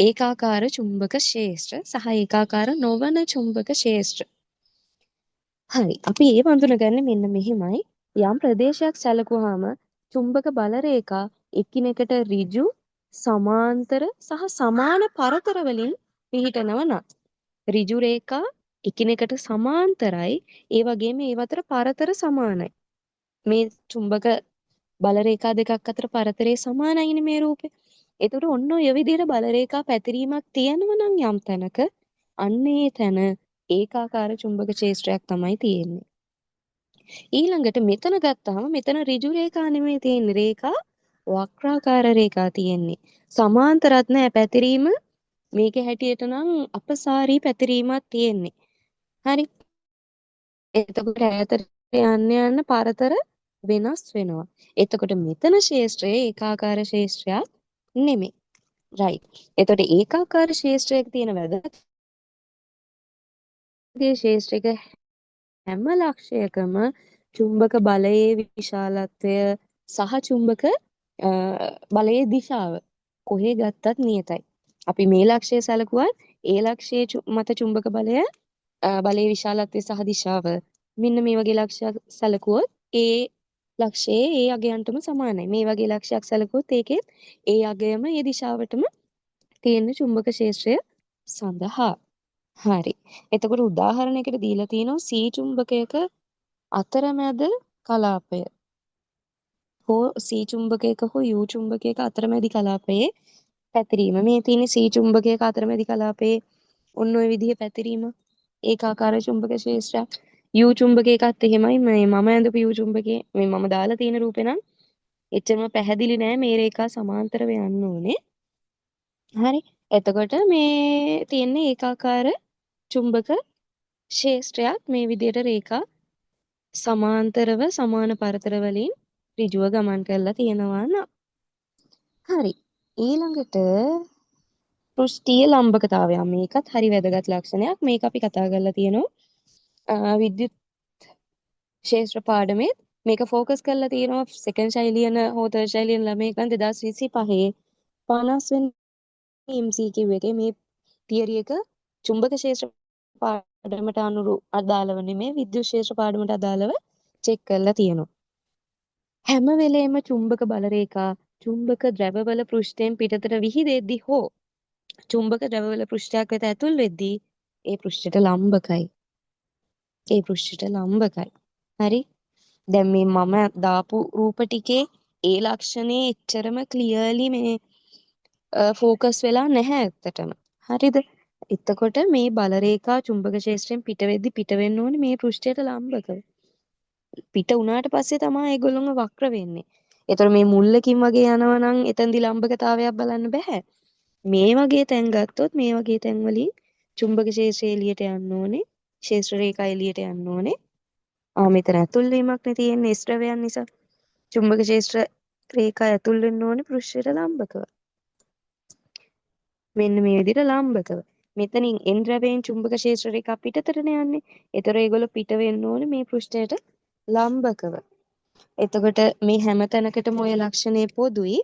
ඒකාකාර චුම්බක ක්ෂේත්‍ර සහ ඒකාකාර නොවන චුම්බක ක්ෂේත්‍ර. හරි. අපි ඒ වඳුනගන්නේ මෙන්න මෙහෙමයි. යම් ප්‍රදේශයක් සැලකුවාම චුම්බක බල රේඛා එකිනෙකට ඍජු, සමාන්තර සහ සමාන පරතර වලින් පිහිටනවා නම් ඍජු රේඛා එකිනෙකට සමාන්තරයි, ඒ වගේම ඒව අතර පරතර සමානයි. මේ චුම්බක බල රේඛා දෙකක් අතර පරතරය සමානයිනේ මේ රූපේ. එතකොට ඔන්න ඔය විදිහට බල රේඛා පැතිරීමක් තියෙනවා නම් යම් තැනක අන්න ඒ තැන ඒකාකාර චුම්බක ක්ෂේත්‍රයක් තමයි තියෙන්නේ. ඊළඟට මෙතන ගත්තාම මෙතන ඍජු රේඛා නෙමෙයි තියෙන්නේ. රේඛා වක්‍රාකාර රේඛා තියෙන්නේ. සමාන්තරත් නෑ පැතිරීම මේකේ හැටියට නම් අපසාරී පැතිරීමක් තියෙන්නේ. හරි. එතකොට ඈතට යන්න යන්න පරතර වෙනස් වෙනවා. එතකොට මෙතන ක්ෂේත්‍රයේ ඒකාකාර ක්ෂේත්‍රයක් නෙමෙයි. රයිට්. එතකොට ඒකාකාර ක්ෂේත්‍රයක තියෙන වැදගත් ක්ෂේත්‍රයක හැම ලක්ෂයකම චුම්බක බලයේ විශාලත්වය සහ චුම්බක බලයේ දිශාව කොහේ ගත්තත් නියතයි. අපි මේ ලක්ෂය සැලකුවත් ඒ ලක්ෂයේ මත චුම්බක බලයේ විශාලත්වය සහ දිශාව මෙන්න මේ වගේ ලක්ෂයක් සැලකුවොත් ඒ ලක්ෂයේ ඒ අගයන්ටම සමානයි. මේ වගේ ලක්ෂයක් සැලකුවොත් ඒකෙත් ඒ අගයම ඒ දිශාවටම තියෙන චුම්බක ක්ෂේත්‍රය සඳහා. හරි. එතකොට උදාහරණයකට දීලා තියෙනවා C චුම්බකයක අතරමැද කලාපය හෝ C චුම්බකයක හෝ U චුම්බකයක අතරමැදි කලාපයේ පැතිරීම. මේ තියෙන C චුම්බකයක අතරමැදි කලාපයේ ඔන්න ඔය විදිහේ පැතිරීම ඒකාකාර චුම්බක ක්ෂේත්‍රයක්. U චුම්බකයකත් එහෙමයි. මම ඇඳපු U චුම්බකයේ මේ මම දාලා තියෙන රූපේ නම් එච්චරම පැහැදිලි නෑ. මේ රේඛා සමාන්තරව යන්න ඕනේ. හරි. එතකොට මේ තියෙන්නේ ඒකාකාර චුම්බක ක්ෂේත්‍රයක් මේ විදිහට රේඛා සමාන්තරව සමාන පරතර වලින් ඍජුව ගමන් කරලා තියෙනවා නම් හරි. ඊළඟට පෘෂ්ඨීය ලම්බකතාවය. මේකත් හරි වැදගත් ලක්ෂණයක්. මේක අපි කතා කරලා තියෙනවා විද්‍යුත් ක්ෂේත්‍ර පාඩමේ. මේක ෆෝකස් කරලා තියෙනවා සෙකන්ඩ් ශෛලියන හෝ තර්ඩ් ශෛලියන ළමයිකන් 2025 50 වෙනි MCQ එකේ මේ තියරි එක චුම්බක ක්ෂේත්‍ර පාඩමට අදාළව නෙමෙයි විද්‍යුත් ක්ෂේත්‍ර පාඩමට අදාළව චෙක් කරලා තියෙනවා. හැම වෙලේම චුම්බක බල රේඛා චුම්බක ද්‍රවවල පෘෂ්ඨයෙන් පිටතට විහිදෙද්දී හෝ චුම්බක ද්‍රවවල පෘෂ්ඨයක් වෙත ඇතුල් වෙද්දී ඒ පෘෂ්ඨයට ලම්බකයි. ඒ පෘෂ්ඨයට ලම්බකයි. හරි. දැන් මේ මම දාපු රූප ටිකේ ඒ ලක්ෂණේ එච්චරම ක්ලියර්ලි මේ ෆෝකස් වෙලා නැහැ ඇත්තටම. හරිද? එතකොට මේ බල රේඛා චුම්බක ක්ෂේත්‍රයෙන් පිට වෙද්දි පිට වෙන්න ඕනේ මේ පෘෂ්ඨයට ලම්බකව. පිට වුණාට පස්සේ තමයි ඒගොල්ලොම වක්‍ර වෙන්නේ. ඒතර මේ මුල්ලකින් වගේ යනවා නම් එතනදි ලම්බකතාවයක් බලන්න බෑ. මේ වගේ තැන් ගත්තොත් මේ වගේ තැන් වලින් චුම්බක ක්ෂේත්‍රය එළියට යන්න ඕනේ. ක්ෂේත්‍ර රේඛා එළියට යන්න ඕනේ. මෙතන ඇතුල් වීමක් නේ තියෙන්නේ ස්ත්‍රවයන් නිසා. චුම්බක ක්ෂේත්‍ර රේඛා ඇතුල් වෙන්න ඕනේ පෘෂ්ඨයට ලම්බකව. මෙන්න මේ විදිහට ලම්බකව. මෙතනින් එන් ද්‍රවයෙන් චුම්බක ක්ෂේත්‍ර රේඛා පිටතටනේ යන්නේ. ඒතර ඒගොල්ලෝ පිට වෙන්න ඕනේ මේ පෘෂ්ඨයට ලම්බකව. එතකොට මේ හැම තැනකටම ඔය ලක්ෂණේ පොදුයි.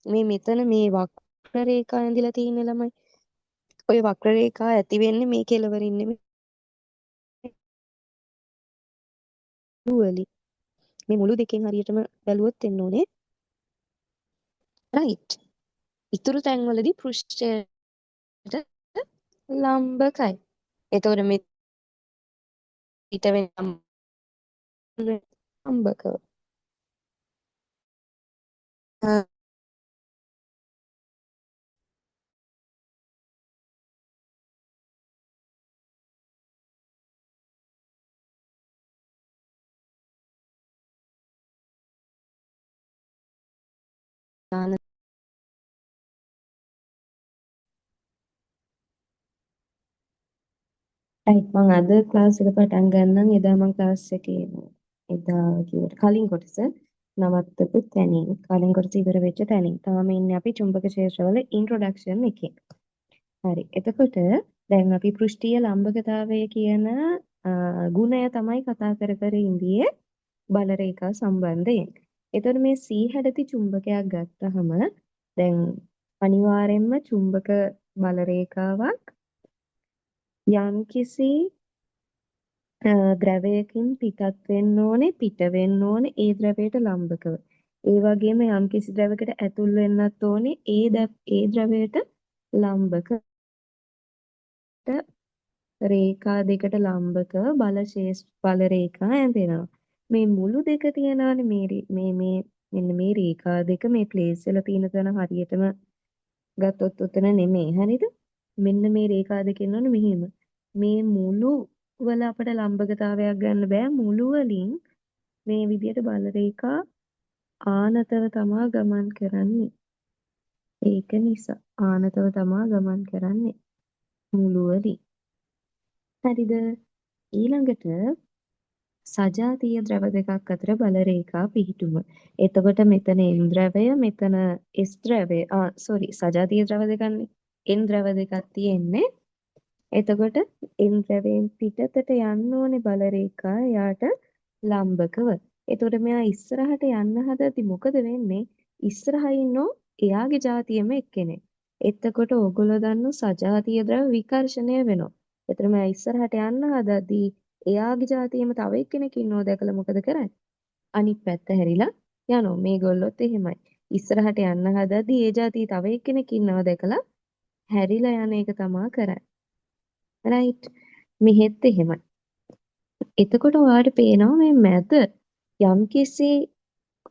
මේ මෙතන මේ වක්‍ර රේඛා ඇඳිලා තියෙන ළමයි. ඔය වක්‍ර රේඛා ඇති වෙන්නේ මේ කෙළවරින් නෙමෙයි. මේ මුළු දෙකෙන් හරියටම බැලුවොත් එන්න ඕනේ. රයිට්. ඉතුරු තැන්වලදී පෘෂ්ඨයට ලම්බකයි. එතකොට මේ පිට වෙන ලම්බකව. දාන රයිට් මම අද ක්ලාස් එක පටන් ගන්නම්. එදා මම ක්ලාස් එකේ එදා කිව්වට කලින් කොටස නවත්තපු තැනින් කලින් කොටස ඉවර වෙච්ච තැනින් තාම ඉන්නේ අපි චුම්බක ක්ෂේත්‍රවල ඉන්ට්‍රොඩක්ෂන් එකේ. හරි. එතකොට දැන් අපි පෘෂ්ඨීය ලම්බකතාවය කියන ගුණය තමයි කතා කර කර ඉඳියේ බල රේඛා සම්බන්ධයෙන්. එතකොට මේ C හැඩති චුම්බකයක් ගත්තහම දැන් අනිවාර්යෙන්ම චුම්බක බල රේඛාවක් යම්කිසි ද්‍රවයකින් පිටත් වෙන්න ඕනේ පිට වෙන්න ඕනේ ඒ ද්‍රවයට ලම්බකව. ඒ වගේම යම්කිසි ද්‍රවයකට ඇතුල් වෙන්නත් ඕනේ ඒ ද්‍රවයට ලම්බක රේඛා දෙකට ලම්බකව බල රේඛා ඇඳෙනවා. මේ මුළු දෙක තියනවානේ මේ මෙන්න මේ රේඛා දෙක මේ ප්ලේස් වෙලා තියෙන තැන හරියටම ගත්තොත් උතන නෙමෙයි. හරිද? මෙන්න මේ රේඛා දෙක ඉන්නවනේ මෙහෙම. මේ මුළු වල අපිට ලම්බකතාවයක් ගන්න බෑ. මුළු වලින් මේ විදිහට බල රේඛා ආනතව තමා ගමන් කරන්නේ. ඒක නිසා ආනතව තමා ගමන් කරන්නේ මුළු වලින්. හරිද? ඊළඟට සජාතීය ද්‍රව දෙකක් අතර බල රේඛා පිහිටුම. එතකොට මෙතන N ද්‍රවය මෙතන S ද්‍රවය. සජාතීය ද්‍රව දෙකන්නේ. N ද්‍රව දෙකක් තියෙන්නේ. එතකොට N ද්‍රවයෙන් පිටතට යන්න ඕනේ බල රේඛා එයාට ලම්බකව. එතකොට මෙයා ඉස්සරහට යන්න හදද්දි මොකද වෙන්නේ? ඉස්සරහා ඉන්නෝ එයාගේ જાතියෙම එක්කෙනෙක්. එතකොට ඕගොල්ලෝ දන්නෝ සජාතීය ද්‍රව විකර්ෂණය වෙනවා. එතකොට මෙයා ඉස්සරහට යන්න හදද්දි එයාගේ જાතියෙම තව එක්කෙනෙක් ඉන්නෝ දැකලා මොකද කරන්නේ? අනිත් පැත්ත හැරිලා යනවා. මේගොල්ලොත් එහෙමයි. ඉස්සරහට යන්න හදද්දි ඒ જાතිය තව එක්කෙනෙක් ඉන්නව දැකලා හැරිලා යන එක තමා කරන්නේ. රයිට්. මෙහෙත් එහෙමයි. එතකොට ඔයාලට පේනවා මේ මැද යම්කිසි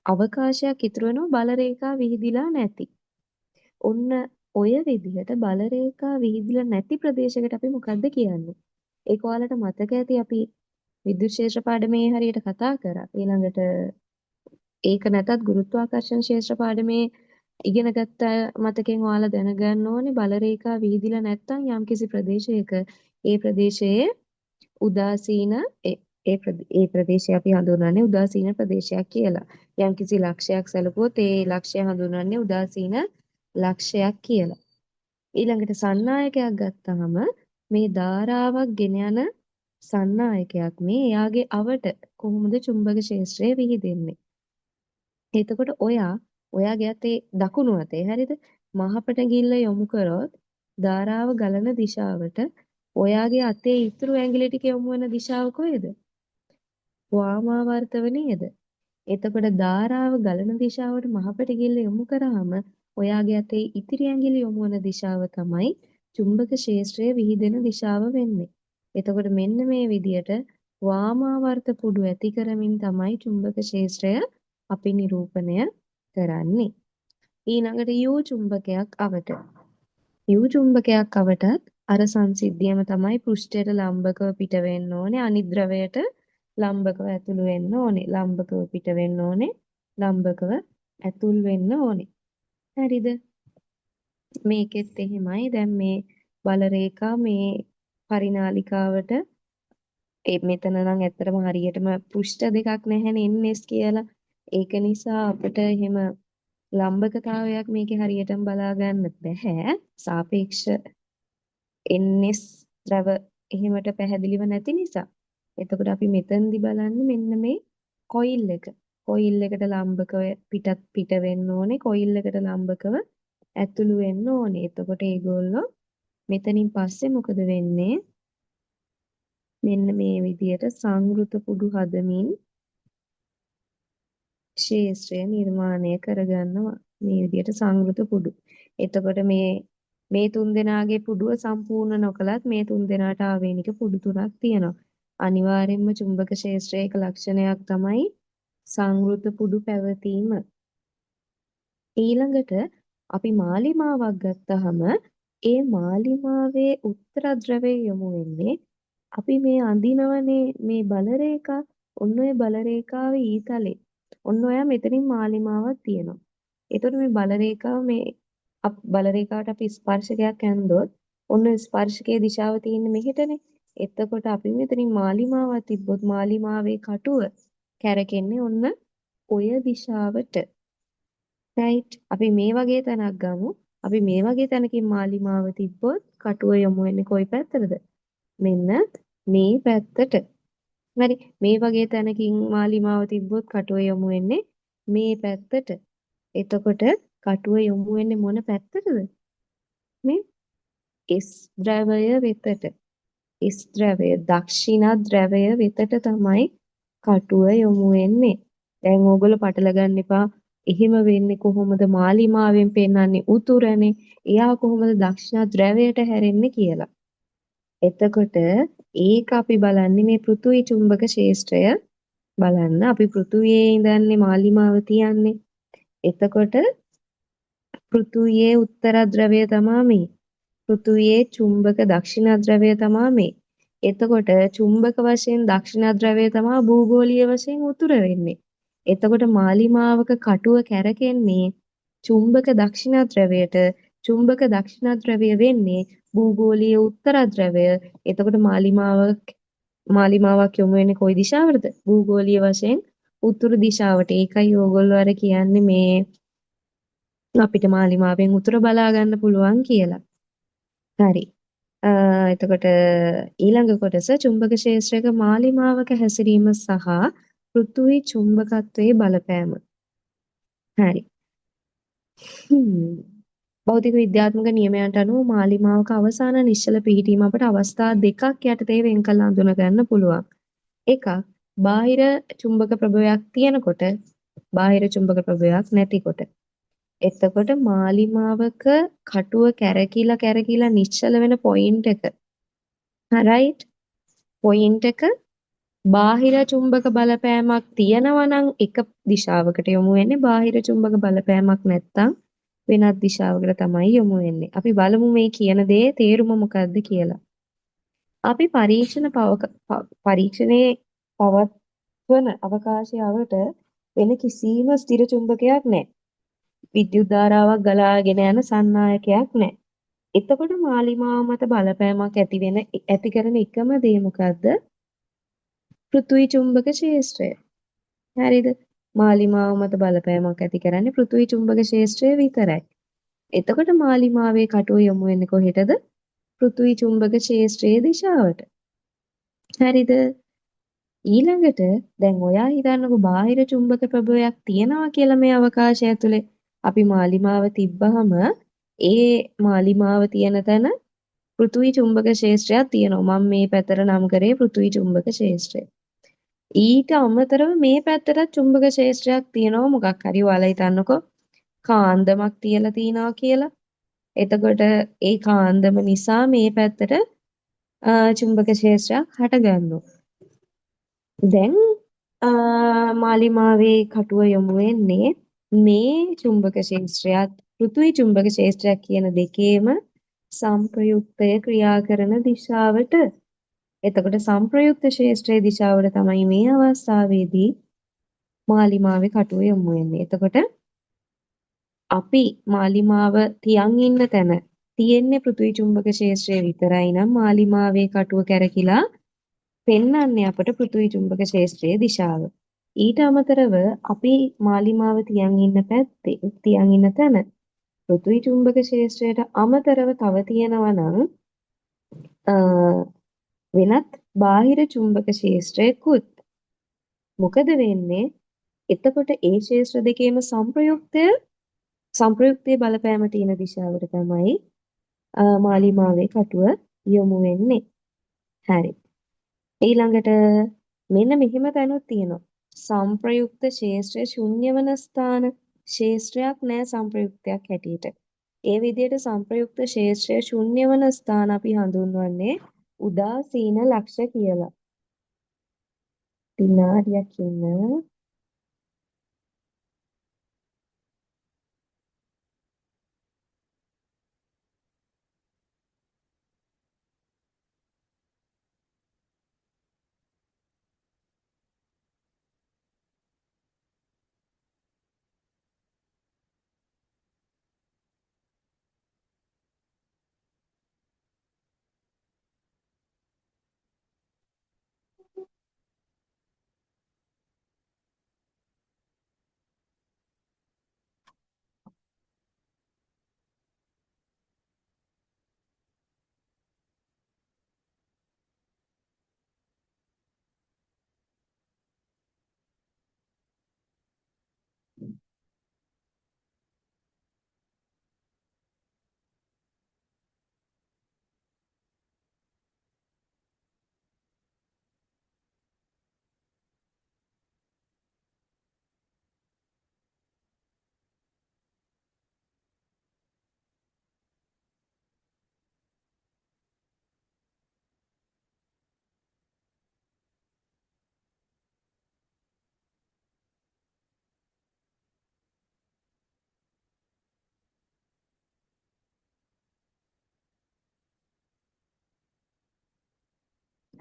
අවකාශයක් ඉතුරු වෙනවා බල රේඛා විහිදිලා නැති. ඔන්න ඔය විදිහට බල රේඛා විහිදිලා නැති ප්‍රදේශයකට අපි මොකද්ද කියන්නේ? ඒක ඔයාලට මතක ඇති අපි විද්‍යුත් ක්ෂේත්‍ර පාඩමේ හරියට කතා කරා. ඊළඟට ඒක නැතත් ගුරුත්වාකර්ෂණ ක්ෂේත්‍ර පාඩමේ ඉගෙන ගත්ත මතකෙන් ඔයාලා දැනගන්න ඕනේ බල රේඛා විහිදිලා නැත්තම් යම්කිසි ප්‍රදේශයක ඒ ප්‍රදේශයේ උදාසීන ඒ ප්‍රදේශය අපි හඳුන්වන්නේ උදාසීන ප්‍රදේශයක් කියලා. යම්කිසි ලක්ෂයක් සැලකුවොත් ඒ ලක්ෂය හඳුන්වන්නේ උදාසීන ලක්ෂයක් කියලා. ඊළඟට සන්නායකයක් ගත්තාම මේ ධාරාවක් ගෙන යන සන්නායකයක් මේ එයාගේ අවට කොහොමද චුම්බක ක්ෂේත්‍රය විහිදෙන්නේ? එතකොට ඔයාගේ අතේ දකුණු අතේ හරිද? මහපට ගිල්ල යොමු කරොත් ධාරාව ගලන දිශාවට ඔයාගේ අතේ ඉතුරු ඇඟිලි ටික යොමු වෙන දිශාව කොහෙද? වාමාවර්තව නේද? එතකොට ධාරාව ගලන දිශාවට මහපට ගිල්ල යොමු කරාම ඔයාගේ අතේ ඉතිරි ඇඟිලි යොමු වන දිශාව තමයි චුම්බක ක්ෂේත්‍රය විහිදෙන දිශාව වෙන්නේ. එතකොට මෙන්න මේ විදියට වාමාවර්ත පුඩු ඇති කරමින් තමයි චුම්බක ක්ෂේත්‍රය අපි නිරූපණය කරන්නේ. ඊළඟට U චුම්බකයක් අවට. U චුම්බකයක් අවටත් අර සංසිද්ධියම තමයි පෘෂ්ඨයට ලම්බකව පිට වෙන්න ඕනේ අනිත් ද්‍රවයට ලම්බකව ඇතුළු වෙන්න ඕනේ. ලම්බකව පිට වෙන්න ඕනේ. ලම්බකව ඇතුල් වෙන්න ඕනේ. හරිද? මේකෙත් එහෙමයි. දැන් මේ බල රේඛා මේ පරිනාලිකාවට මෙතන නම් ඇත්තටම හරියටම පෘෂ්ඨ දෙකක් නැහැනේ NS කියලා. ඒක නිසා අපිට එහෙම ලම්බකතාවයක් මේකේ හරියටම බලා ගන්න බැහැ. සාපේක්ෂ NS ද්‍රව එහෙමට පැහැදිලිව නැති නිසා. එතකොට අපි මෙතනදි බලන්නේ මෙන්න මේ කොයිල් එක. කොයිල් එකට ලම්බකව පිට වෙන්න ඕනේ. කොයිල් එකට ලම්බකව ඇතුළු වෙන්න ඕනේ. එතකොට ඒගොල්ලෝ මෙතනින් පස්සේ මොකද වෙන්නේ? මෙන්න මේ විදියට සංවෘත පුඩු හදමින් ක්ෂේත්‍රය නිර්මාණය කරගන්නවා. මේ විදියට සංවෘත පුඩු. එතකොට මේ තුන් දෙනාගේ පුඩුව සම්පූර්ණ නොකලත් මේ තුන් දෙනාට ආවේනික පුඩු තුනක් තියෙනවා. අනිවාර්යයෙන්ම චුම්බක ක්ෂේත්‍රයේ එක ලක්ෂණයක් තමයි සංවෘත පුඩු පැවතීම. ඊළඟට අපි මාලිමාවක් ගත්තහම ඒ මාලිමාවේ උත්තර ද්‍රවයේ යොමු වෙන්නේ අපි මේ අඳිනවනේ මේ බල රේඛා ඔන්න ඔය බල රේඛාවේ ඊතලේ ඔන්න ඔයා මෙතනින් මාලිමාවක් තියෙනවා. එතකොට මේ බල රේඛාව මේ බල රේඛාවට අපි ස්පර්ශකයක් ඇන්දොත් ඔන්න ස්පර්ශකයේ දිශාව තියෙන්නේ මෙහෙටනේ. එතකොට අපි මෙතනින් මාලිමාවක් තිබ්බොත් මාලිමාවේ කටුව කැරකෙන්නේ ඔන්න ඔය දිශාවට. රයිට්. අපි මේ වගේ තැනක් ගමු. අපි මේ වගේ තැනකින් මාලිමාව තිබ්බොත් කටුව යොමු වෙන්නේ කොයි පැත්තටද? මෙන්න මේ පැත්තට. හරි. මේ වගේ තැනකින් මාලිමාව තිබ්බොත් කටුව යොමු වෙන්නේ මේ පැත්තට. එතකොට කටුව යොමු වෙන්නේ මොන පැත්තටද? මේ S ද්‍රවය වෙතට. S ද්‍රවය දක්ෂිණ ද්‍රවය වෙතට තමයි කටුව යොමු වෙන්නේ. දැන් ඕගොල්ලෝ පටල ගන්න එපා. එහෙම වෙන්නේ කොහොමද? මාලිමාවෙන් පෙන්වන්නේ උතුරනේ. එයා කොහොමද දක්ෂිණ ද්‍රවයට හැරෙන්නේ කියලා. එතකොට ඒක අපි බලන්නේ මේ පෘථුවි චුම්බක ක්ෂේත්‍රය බලන්න. අපි පෘථුවියේ ඉඳන්නේ මාලිමාව තියන්නේ. එතකොට පෘථුවියේ උත්තර ද්‍රවය තමයි මේ. පෘථුවියේ චුම්බක දක්ෂිණ ද්‍රවය තමයි මේ. එතකොට චුම්බක වශයෙන් දක්ෂිණ ද්‍රවය තමයි භූගෝලීය වශයෙන් උතුර වෙන්නේ. එතකොට මාලිමාවක කටුව කැරකෙන්නේ චුම්බක දක්ෂිණ ද්‍රවයට. චුම්බක දක්ෂිණ ද්‍රවය වෙන්නේ භූගෝලීය උත්තර ද්‍රවය. එතකොට මාලිමාවක් යොමු වෙන්නේ කොයි දිශාවටද? භූගෝලීය වශයෙන් උතුරු දිශාවට. ඒකයි ඕගොල්ලෝ අර කියන්නේ මේ අපිට මාලිමාවෙන් උතුර බලා ගන්න පුළුවන් කියලා. හරි. එතකොට ඊළඟ කොටස චුම්බක ක්ෂේත්‍රයක මාලිමාවක හැසිරීම සහ පෘථුවි චුම්බකත්වයේ බලපෑම. හරි. භෞතික විද්‍යාත්මක නියමයන්ට අනුව මාලිමාවක අවසාන නිශ්චල පිහිටීම අපට අවස්ථා දෙකක් යටතේ වෙන් කළ අඳුන ගන්න පුළුවන්. එකක් බාහිර චුම්බක ප්‍රභවයක් තියෙනකොට බාහිර චුම්බක ප්‍රභවයක් නැතිකොට. එතකොට මාලිමාවක කටුව කැරකිලා නිශ්චල වෙන පොයින්ට් එක. රයිට්. පොයින්ට් එක බාහිර චුම්බක බලපෑමක් තියෙනවා නම් එක දිශාවකට යොමු වෙන්නේ. බාහිර චුම්බක බලපෑමක් නැත්තම් වෙනත් දිශාවකට තමයි යොමු වෙන්නේ. අපි බලමු මේ කියන දේ තේරුම මොකක්ද කියලා. අපි පරීක්ෂණයේ පවත්වන අවකාශයවට වෙන කිසිම ස්ථිර චුම්බකයක් නැහැ. විද්‍යුත් ධාරාවක් ගලාගෙන යන සන්නායකයක් නැහැ. එතකොට මාලිමාව මත බලපෑමක් ඇති කරන එකම දේ මොකද්ද? පෘථුවි චුම්බක ක්ෂේත්‍රය. හරිද? මාලිමාව මත බලපෑමක් ඇති කරන්නේ පෘථුවි චුම්බක ක්ෂේත්‍රය විතරයි. එතකොට මාලිමාවේ කටුව යොමු වෙන්නේ කොහෙටද? පෘථුවි චුම්බක ක්ෂේත්‍රයේ දිශාවට. හරිද? ඊළඟට දැන් ඔයා හිතන්නකෝ බාහිර චුම්බක ප්‍රභවයක් තියෙනවා කියලා මේ අවකාශය ඇතුලේ. අපි මාලිමාව තිබ්බහම ඒ මාලිමාව තියෙන තැන පෘථුවි චුම්බක ක්ෂේත්‍රයක් තියෙනවා. මම මේ පැත්තට නම් කරේ පෘථුවි චුම්බක ක්ෂේත්‍රය. ඊට අමතරව මේ පැත්තටත් චුම්බක ක්ෂේත්‍රයක් තියෙනවා මොකක් හරි. ඔයාලා හිතන්නකෝ කාන්දමක් තියලා තියනවා කියලා. එතකොට ඒ කාන්දම නිසා මේ පැත්තට චුම්බක ක්ෂේත්‍රයක් හටගන්නවා. දැන් මාලිමාවේ කටුව යොමු වෙන්නේ මේ චුම්බක ක්ෂේත්‍රයත් පෘථුවි චුම්බක ක්ෂේත්‍රයක් කියන දෙකේම සංප්‍රයුක්තය ක්‍රියා කරන දිශාවට. එතකොට සංප්‍රයුක්ත ක්ෂේත්‍රයේ දිශාවට තමයි මේ අවස්ථාවේදී මාලිමාවේ කටුව යොමු වෙන්නේ. එතකොට අපි මාලිමාව තියන් ඉන්න තැන තියෙන්නේ පෘථුවි චුම්බක ක්ෂේත්‍රය විතරයි නම් මාලිමාවේ කටුව කැරකිලා පෙන්වන්නේ අපට පෘථුවි චුම්බක ක්ෂේත්‍රයේ දිශාව. ඊට අමතරව අපි මාලිමාව තියන් ඉන්න තැන පෘථුවි චුම්බක ක්ෂේත්‍රයට අමතරව තව තියෙනවා නම් වෙනත් බාහිර චුම්බක ක්ෂේත්‍රයකුත්. මොකද වෙන්නේ? එතකොට ඒ ක්ෂේත්‍ර දෙකේම සංප්‍රයුක්තයේ බලපෑම තියෙන දිශාවට තමයි මාලිමාවේ කටුව යොමු වෙන්නේ. හරි. ඊළඟට මෙන්න මෙහෙම තැනුත් තියෙනවා. සංප්‍රයුක්ත ක්ෂේත්‍රය ශුන්‍ය වන ස්ථාන. ක්ෂේත්‍රයක් නෑ සංප්‍රයුක්තයක් හැටියට. ඒ විදිහට සංප්‍රයුක්ත ක්ෂේත්‍රය ශුන්‍ය වන ස්ථාන අපි හඳුන්වන්නේ උදාසීන ලක්ෂ කියලා. විනාඩියක් ඉන්න.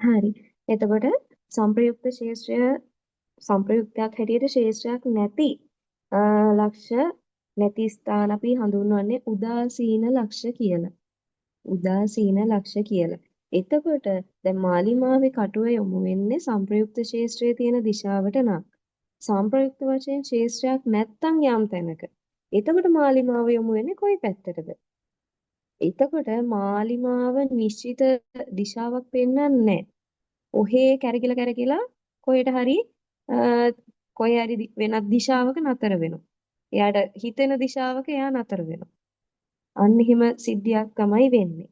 හරි. එතකොට සංප්‍රයුක්ත ශේෂ්ත්‍රය සංප්‍රයුක්තයක් හැටියට ශේෂ්ත්‍රයක් නැති ලක්ෂ නැති ස්ථාන අපි හඳුන්වන්නේ උදාසීන ලක්ෂ කියලා. උදාසීන ලක්ෂ කියලා. එතකොට දැන් මාලිමාවේ කටුව යොමු වෙන්නේ සංප්‍රයුක්ත ශේෂ්ත්‍රයේ තියෙන දිශාවට නම්. සංප්‍රයුක්ත වශයෙන් ශේෂ්ත්‍රයක් නැත්තම් යම් තැනක. එතකොට මාලිමාව යොමු වෙන්නේ කොයි පැත්තටද? එතකොට මාලිමාව නිශ්චිත දිශාවක් පෙන්වන්නේ නැහැ. ඔහේ කැරකිලා කැරකිලා කොහෙට හරි අ, කොහේ හරි වෙනත් දිශාවක නතර වෙනවා. එයාට හිතෙන දිශාවක එයා නතර වෙනවා. අන්න එහෙම සිද්ධියක් තමයි වෙන්නේ.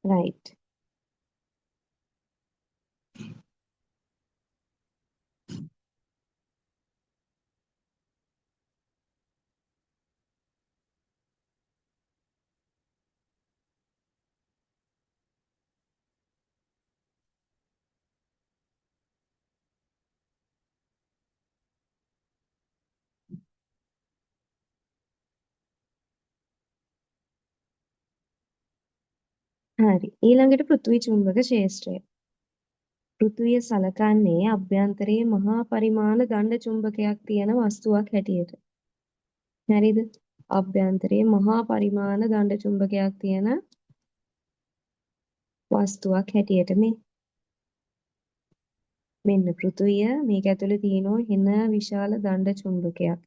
රයිට්. හරි. ඊළඟට පෘථිවි චුම්බක ක්ෂේත්‍රය. පෘථිවිය සලකන්නේ අභ්‍යන්තරයේ මහා පරිමාණ දණ්ඩ චුම්බකයක් තියෙන වස්තුවක් හැටියට. හරිද? අභ්‍යන්තරයේ මහා පරිමාණ දණ්ඩ චුම්බකයක් තියෙන වස්තුවක් හැටියට මෙන්න පෘථිවිය මේක ඇතුලේ තියෙනවා හෙන විශාල දණ්ඩ චුම්බකයක්.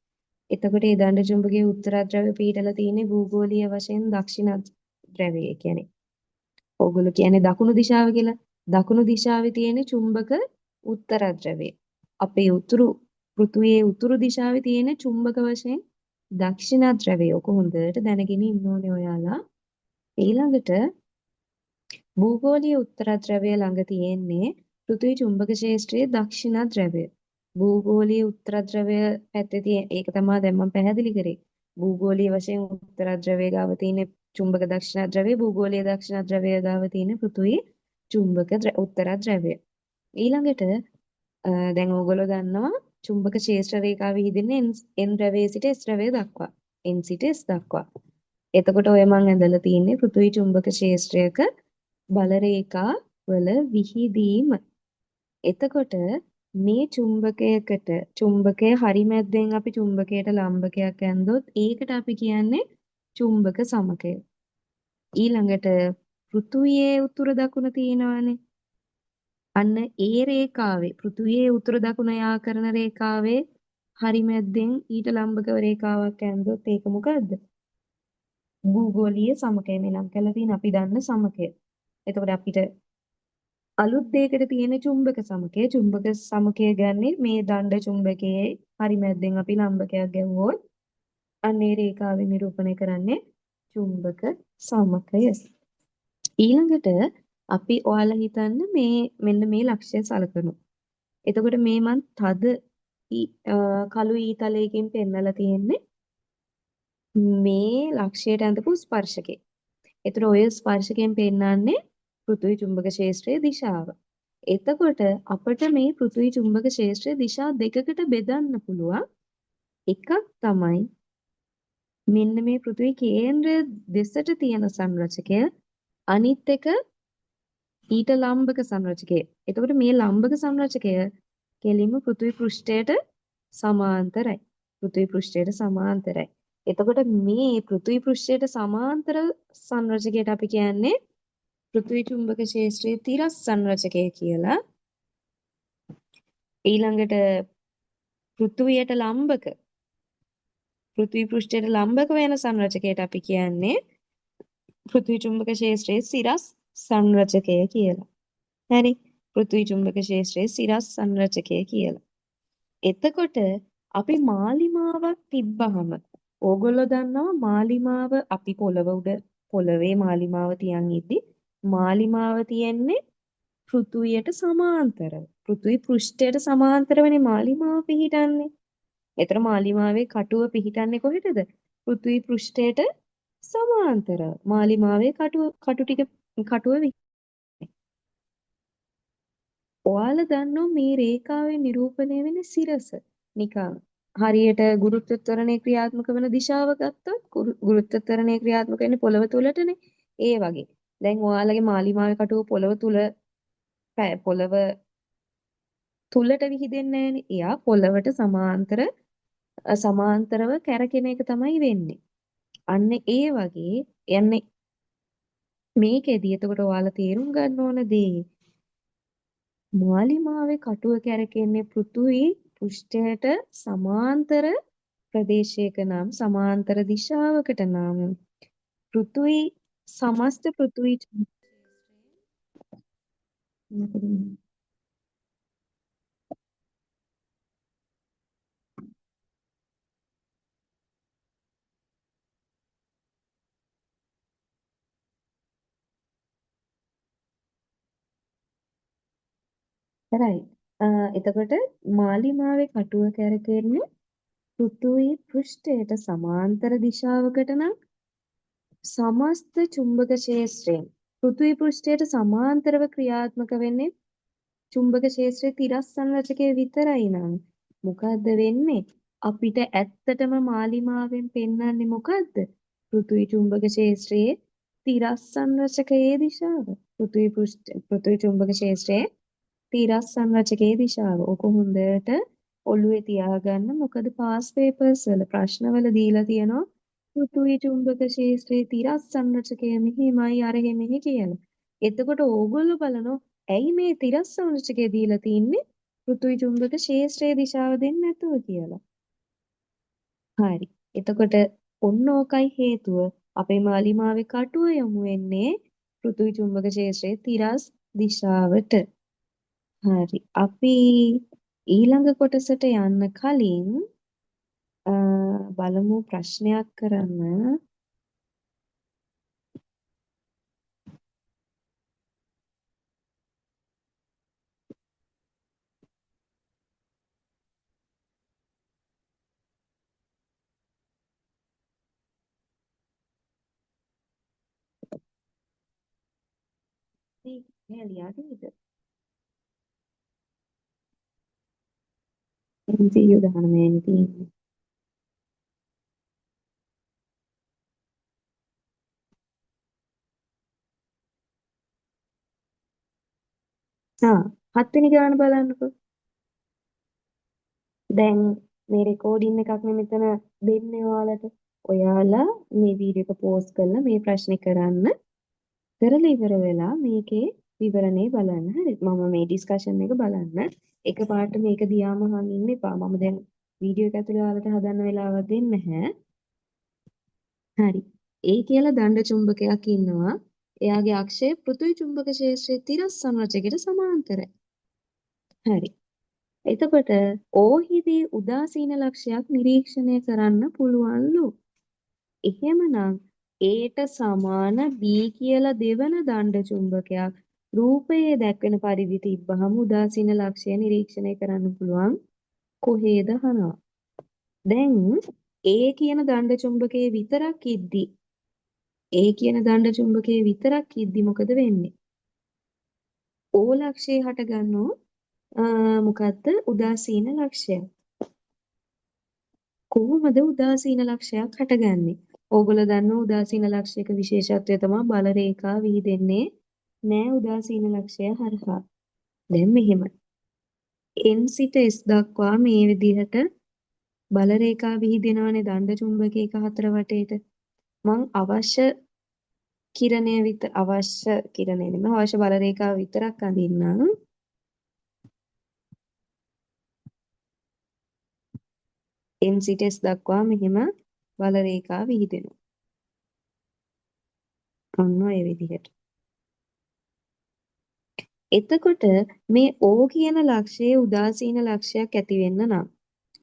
එතකොට මේ දණ්ඩ චුම්බකයේ උත්තරද්‍රව්‍ය පිහිටලා තියෙන්නේ භූගෝලීය වශයෙන් දක්ෂිණ ද්‍රවයේ කියන්නේ. ඕගොල්ලෝ කියන්නේ දකුණු දිශාව කියලා. දකුණු දිශාවේ තියෙන චුම්බක උත්තරද්‍රවය. අපේ උතුරු පෘථුවියේ උතුරු දිශාවේ තියෙන චුම්බක වශයෙන් දක්ෂිණද්‍රවය. ඔක හොඳට දැනගෙන ඉන්න ඕනේ ඔයාලා. ඊළඟට භූගෝලීය උත්තරද්‍රවය ළඟ තියෙන්නේ පෘථිවි චුම්බක ක්ෂේත්‍රයේ දක්ෂිණද්‍රවය. භූගෝලීය උත්තරද්‍රවය පැත්තේ තියෙන ඒක තමයි දැන් මම පැහැදිලි කරේ. භූගෝලීය වශයෙන් උත්තරද්‍රවය ගාව තියෙන චුම්බක දක්ෂිණද්‍රවය භූගෝලීය දක්ෂිණද්‍රවය ගාව තියෙන පෘථිවි චුම්බක උත්තරද්‍රවය. ඊළඟට දැන් ඕගොල්ලෝ දන්නවා චුම්බක ක්ෂේත්‍ර රේඛාව විහිදෙන්නේ N ද්‍රවයේ සිට S ද්‍රවය දක්වා. N සිට S දක්වා. එතකොට ඔය මං ඇඳලා තියෙන්නේ පෘථිවි චුම්බක ක්ෂේත්‍රයක බල රේඛා වල විහිදීම. එතකොට මේ චුම්බකයකට චුම්බකය හරි මැද්දෙන් අපි චුම්බකයට ලම්බකයක් ඇන්දොත් ඒකට අපි කියන්නේ චුම්බක සමකය. ඊළඟට පෘථුවියේ උතුරු දකුණ තියෙනවානේ. අන්න ඒ රේඛාවේ පෘථුවියේ උතුරු දකුණ යා කරන රේඛාවේ හරි මැද්දෙන් ඊට ලම්බකව රේඛාවක් ඇන්දොත් ඒක මොකද්ද? භූගෝලීය සමකය මෙනම් කරලා තියෙන අපි දන්න සමකය. එතකොට අපිට අලුත් දෙයකට තියෙන චුම්බක සමකය ගන්නේ මේ දණ්ඩ චුම්බකයේ හරි මැද්දෙන් අපි ලම්බකයක් ගැහුවොත් අන්න ඒ රේඛාවෙන් නිරූපණය කරන්නේ චුම්බක සමකය. ඊළඟට අපි ඔයාලා හිතන්න මේ මෙන්න මේ ලක්ෂය සලකනවා. එතකොට මේ මන් තද කළු ඊතලයකින් පෙන්නලා තියෙන්නේ මේ ලක්ෂයට ඇඳපු ස්පර්ශකේ. ඒතර ඔය ස්පර්ශකයෙන් පෙන්නන්නේ පෘථිවි චුම්බක ක්ෂේත්‍රයේ දිශාව. එතකොට අපිට මේ පෘථිවි චුම්බක ක්ෂේත්‍රයේ දිශා දෙකකට බෙදන්න පුළුවන්. එකක් තමයි මෙන්න මේ පෘථිවි කේන්ද්‍රය දෙසට තියෙන සංරචකය. අනිත් එක ඊට ලම්බක සංරචකය. එතකොට මේ ලම්බක සංරචකය කෙලින්ම පෘථිවි පෘෂ්ඨයට සමාන්තරයි. පෘථිවි පෘෂ්ඨයට සමාන්තරයි. එතකොට මේ පෘථිවි පෘෂ්ඨයට සමාන්තර සංරචකයට අපි කියන්නේ පෘථිවි චුම්බක ක්ෂේත්‍රයේ තිරස් සංරචකය කියලා. ඊළඟට පෘථිවියට ලම්බක පෘථිවි පෘෂ්ඨයට ලම්බක වෙන සංරචකයට අපි කියන්නේ පෘථිවි චුම්බක ක්ෂේත්‍රයේ සිරස් සංරචකය කියලා. හරි. පෘථිවි චුම්බක ක්ෂේත්‍රයේ සිරස් සංරචකය කියලා. එතකොට අපි මාලිමාවක් තිබ්බහම ඕගොල්ලෝ දන්නවා මාලිමාව අපි පොළවේ මාලිමාව තියන් ඉද්දි මාලිමාව තියෙන්නේ පෘථුවියට සමාන්තරව. පෘථුවි පෘෂ්ඨයට සමාන්තරවනේ මාලිමාව පිහිටන්නේ. ඒතර මාලිමාවේ කටුව පිහිටන්නේ කොහෙටද? පෘථුවි පෘෂ්ඨයට සමාන්තරව. මාලිමාවේ කටු ටික කටුව ඔයාලා දන්නෝ මේ රේඛාවෙන් නිරූපණය වෙන සිරස. නිකන් හරියට ගුරුත්වත්වරණය ක්‍රියාත්මක වන දිශාව ගත්තොත් ගුරුත්වත්වරණය ක්‍රියාත්මක වෙන්නේ පොළව තුලටනේ. ඒ වගේ. දැන් ඔයාලගේ මාලිමාවේ කටුව පොළව තුල පොළව තුලට විහිදෙන්නේ නැහැනේ. එයා පොළවට සමාන්තරව කැරකෙන එක තමයි වෙන්නේ. අන්න ඒ වගේ යන්නේ මේකෙදි එතකොට ඔයාලා තේරුම් ගන්න ඕන දේ මාලිමාවේ කටුව කැරකෙන්නේ පෘථුවි පෘෂ්ඨයට සමාන්තර ප්‍රදේශයක නම් සමාන්තර දිශාවකට නම් පෘථුවි සමස්ත පෘථුවි right. එතකොට මාලිමාවේ කටුව කැරකෙන්නේ පෘථුවි පෘෂ්ඨයට සමාන්තර දිශාවකට නම් සමස්ත චුම්බක ක්ෂේත්‍රයෙන් පෘථිවි පෘෂ්ඨයට සමාන්තරව ක්‍රියාත්මක වෙන්නේ චුම්බක ක්ෂේත්‍රයේ තිරස්සන් රචකයේ විතරයි නං මොකද්ද වෙන්නේ අපිට ඇත්තටම මාලිමාවෙන් පෙන්වන්නේ මොකද්ද පෘථිවි චුම්බක ක්ෂේත්‍රයේ තිරස්සන් රචකයේ දිශාව පෘථිවි චුම්බක ක්ෂේත්‍රයේ තිරස්සන් රචකයේ දිශාව ඔක හොඳට ඔළුවේ තියාගන්න මොකද පාස් පේපර්ස් වල ප්‍රශ්නවල දීලා තියෙනවා පෘථිවි චුම්බක ක්ෂේත්‍රයේ තිරස්සන් රචකය මෙහිමයි අර මෙහි කියලා. එතකොට ඕගොල්ලෝ බලනවා ඇයි මේ තිරස්සන් රචකය දීලා තින්නේ පෘථිවි චුම්බක ක්ෂේත්‍රයේ දිශාව දෙන්නේ නැතුව කියලා. හරි. එතකොට ඔන්න ඕකයි හේතුව. අපේ මාලිමාවේ කටුව යොමු වෙන්නේ පෘථිවි චුම්බක ක්ෂේත්‍රයේ තිරස් දිශාවට. හරි. අපි ඊළඟ කොටසට යන්න කලින් බලමු ප්‍රශ්නයක් කරන්න. මේ ලියාගන්නද? MCU දාන්න මේ තියෙන්නේ. හත්වෙනි ගාන බලන්නකෝ. දැන් මේ රෙකෝඩින් එකක් නේ මෙතන දෙන්නේ ඔයාලට. ඔයාලා මේ වීඩියෝ එක පෝස්ට් කරලා මේ ප්‍රශ්නේ කරන්න. කරලා ඉවර වෙලා මේකේ විවරණේ බලන්න. හරි. මම මේ ඩිස්කෂන් එක බලන්න. එකපාරට මේක දිහාම අහන් ඉන්න එපා. මම දැන් වීඩියෝ එක ඇතුලේ ඔයාලට හදන්න වෙලාවක් දෙන්නේ නැහැ. හරි. ඒ කියලා දණ්ඩ චුම්බකයක් ඉන්නවා. එයාගේ අක්ෂය පෘථිවි චුම්බක ක්ෂේත්‍රයේ තිරස්සන් රචකයට සමාන්තරයි. හරි. එතකොට ඕහිදී උදාසීන ලක්ෂයක් නිරීක්ෂණය කරන්න පුළුවන්ලු. එහෙමනම් ඒට සමාන B කියලා දෙවන දණ්ඩ චුම්බකයක් රූපයේ දැක්වෙන පරිදි තිබ්බහම උදාසීන ලක්ෂය නිරීක්ෂණය කරන්න පුළුවන් කොහේද අහනවා. දැන් A කියන දණ්ඩ චුම්බකයේ විතරක් ඉද්දි මොකද වෙන්නේ? O ලක්ෂය හටගන්නෝ මොකද්ද? උදාසීන ලක්ෂය. කොහොමද උදාසීන ලක්ෂයක් හටගන්නේ? ඕගොල්ලෝ දන්නවා උදාසීන ලක්ෂයක විශේෂත්වය තමයි බල රේඛා විහිදෙන්නේ නෑ උදාසීන ලක්ෂය හරහා. දැන් මෙහෙම. N සිට S දක්වා මේ විදිහට බල රේඛා විහිදෙනවනේ දණ්ඩ චුම්බකයක හතර වටේට. මං අවශ්‍ය කිරණය නෙමෙයි අවශ්‍ය බල රේඛාව විතරක් අඳින්නම්. N සිට S දක්වා මෙහෙම බල රේඛා විහිදෙනවා. ඔන්න ඔය විදිහට. එතකොට මේ O කියන ලක්ෂයේ උදාසීන ලක්ෂයක් ඇති වෙන්න නම්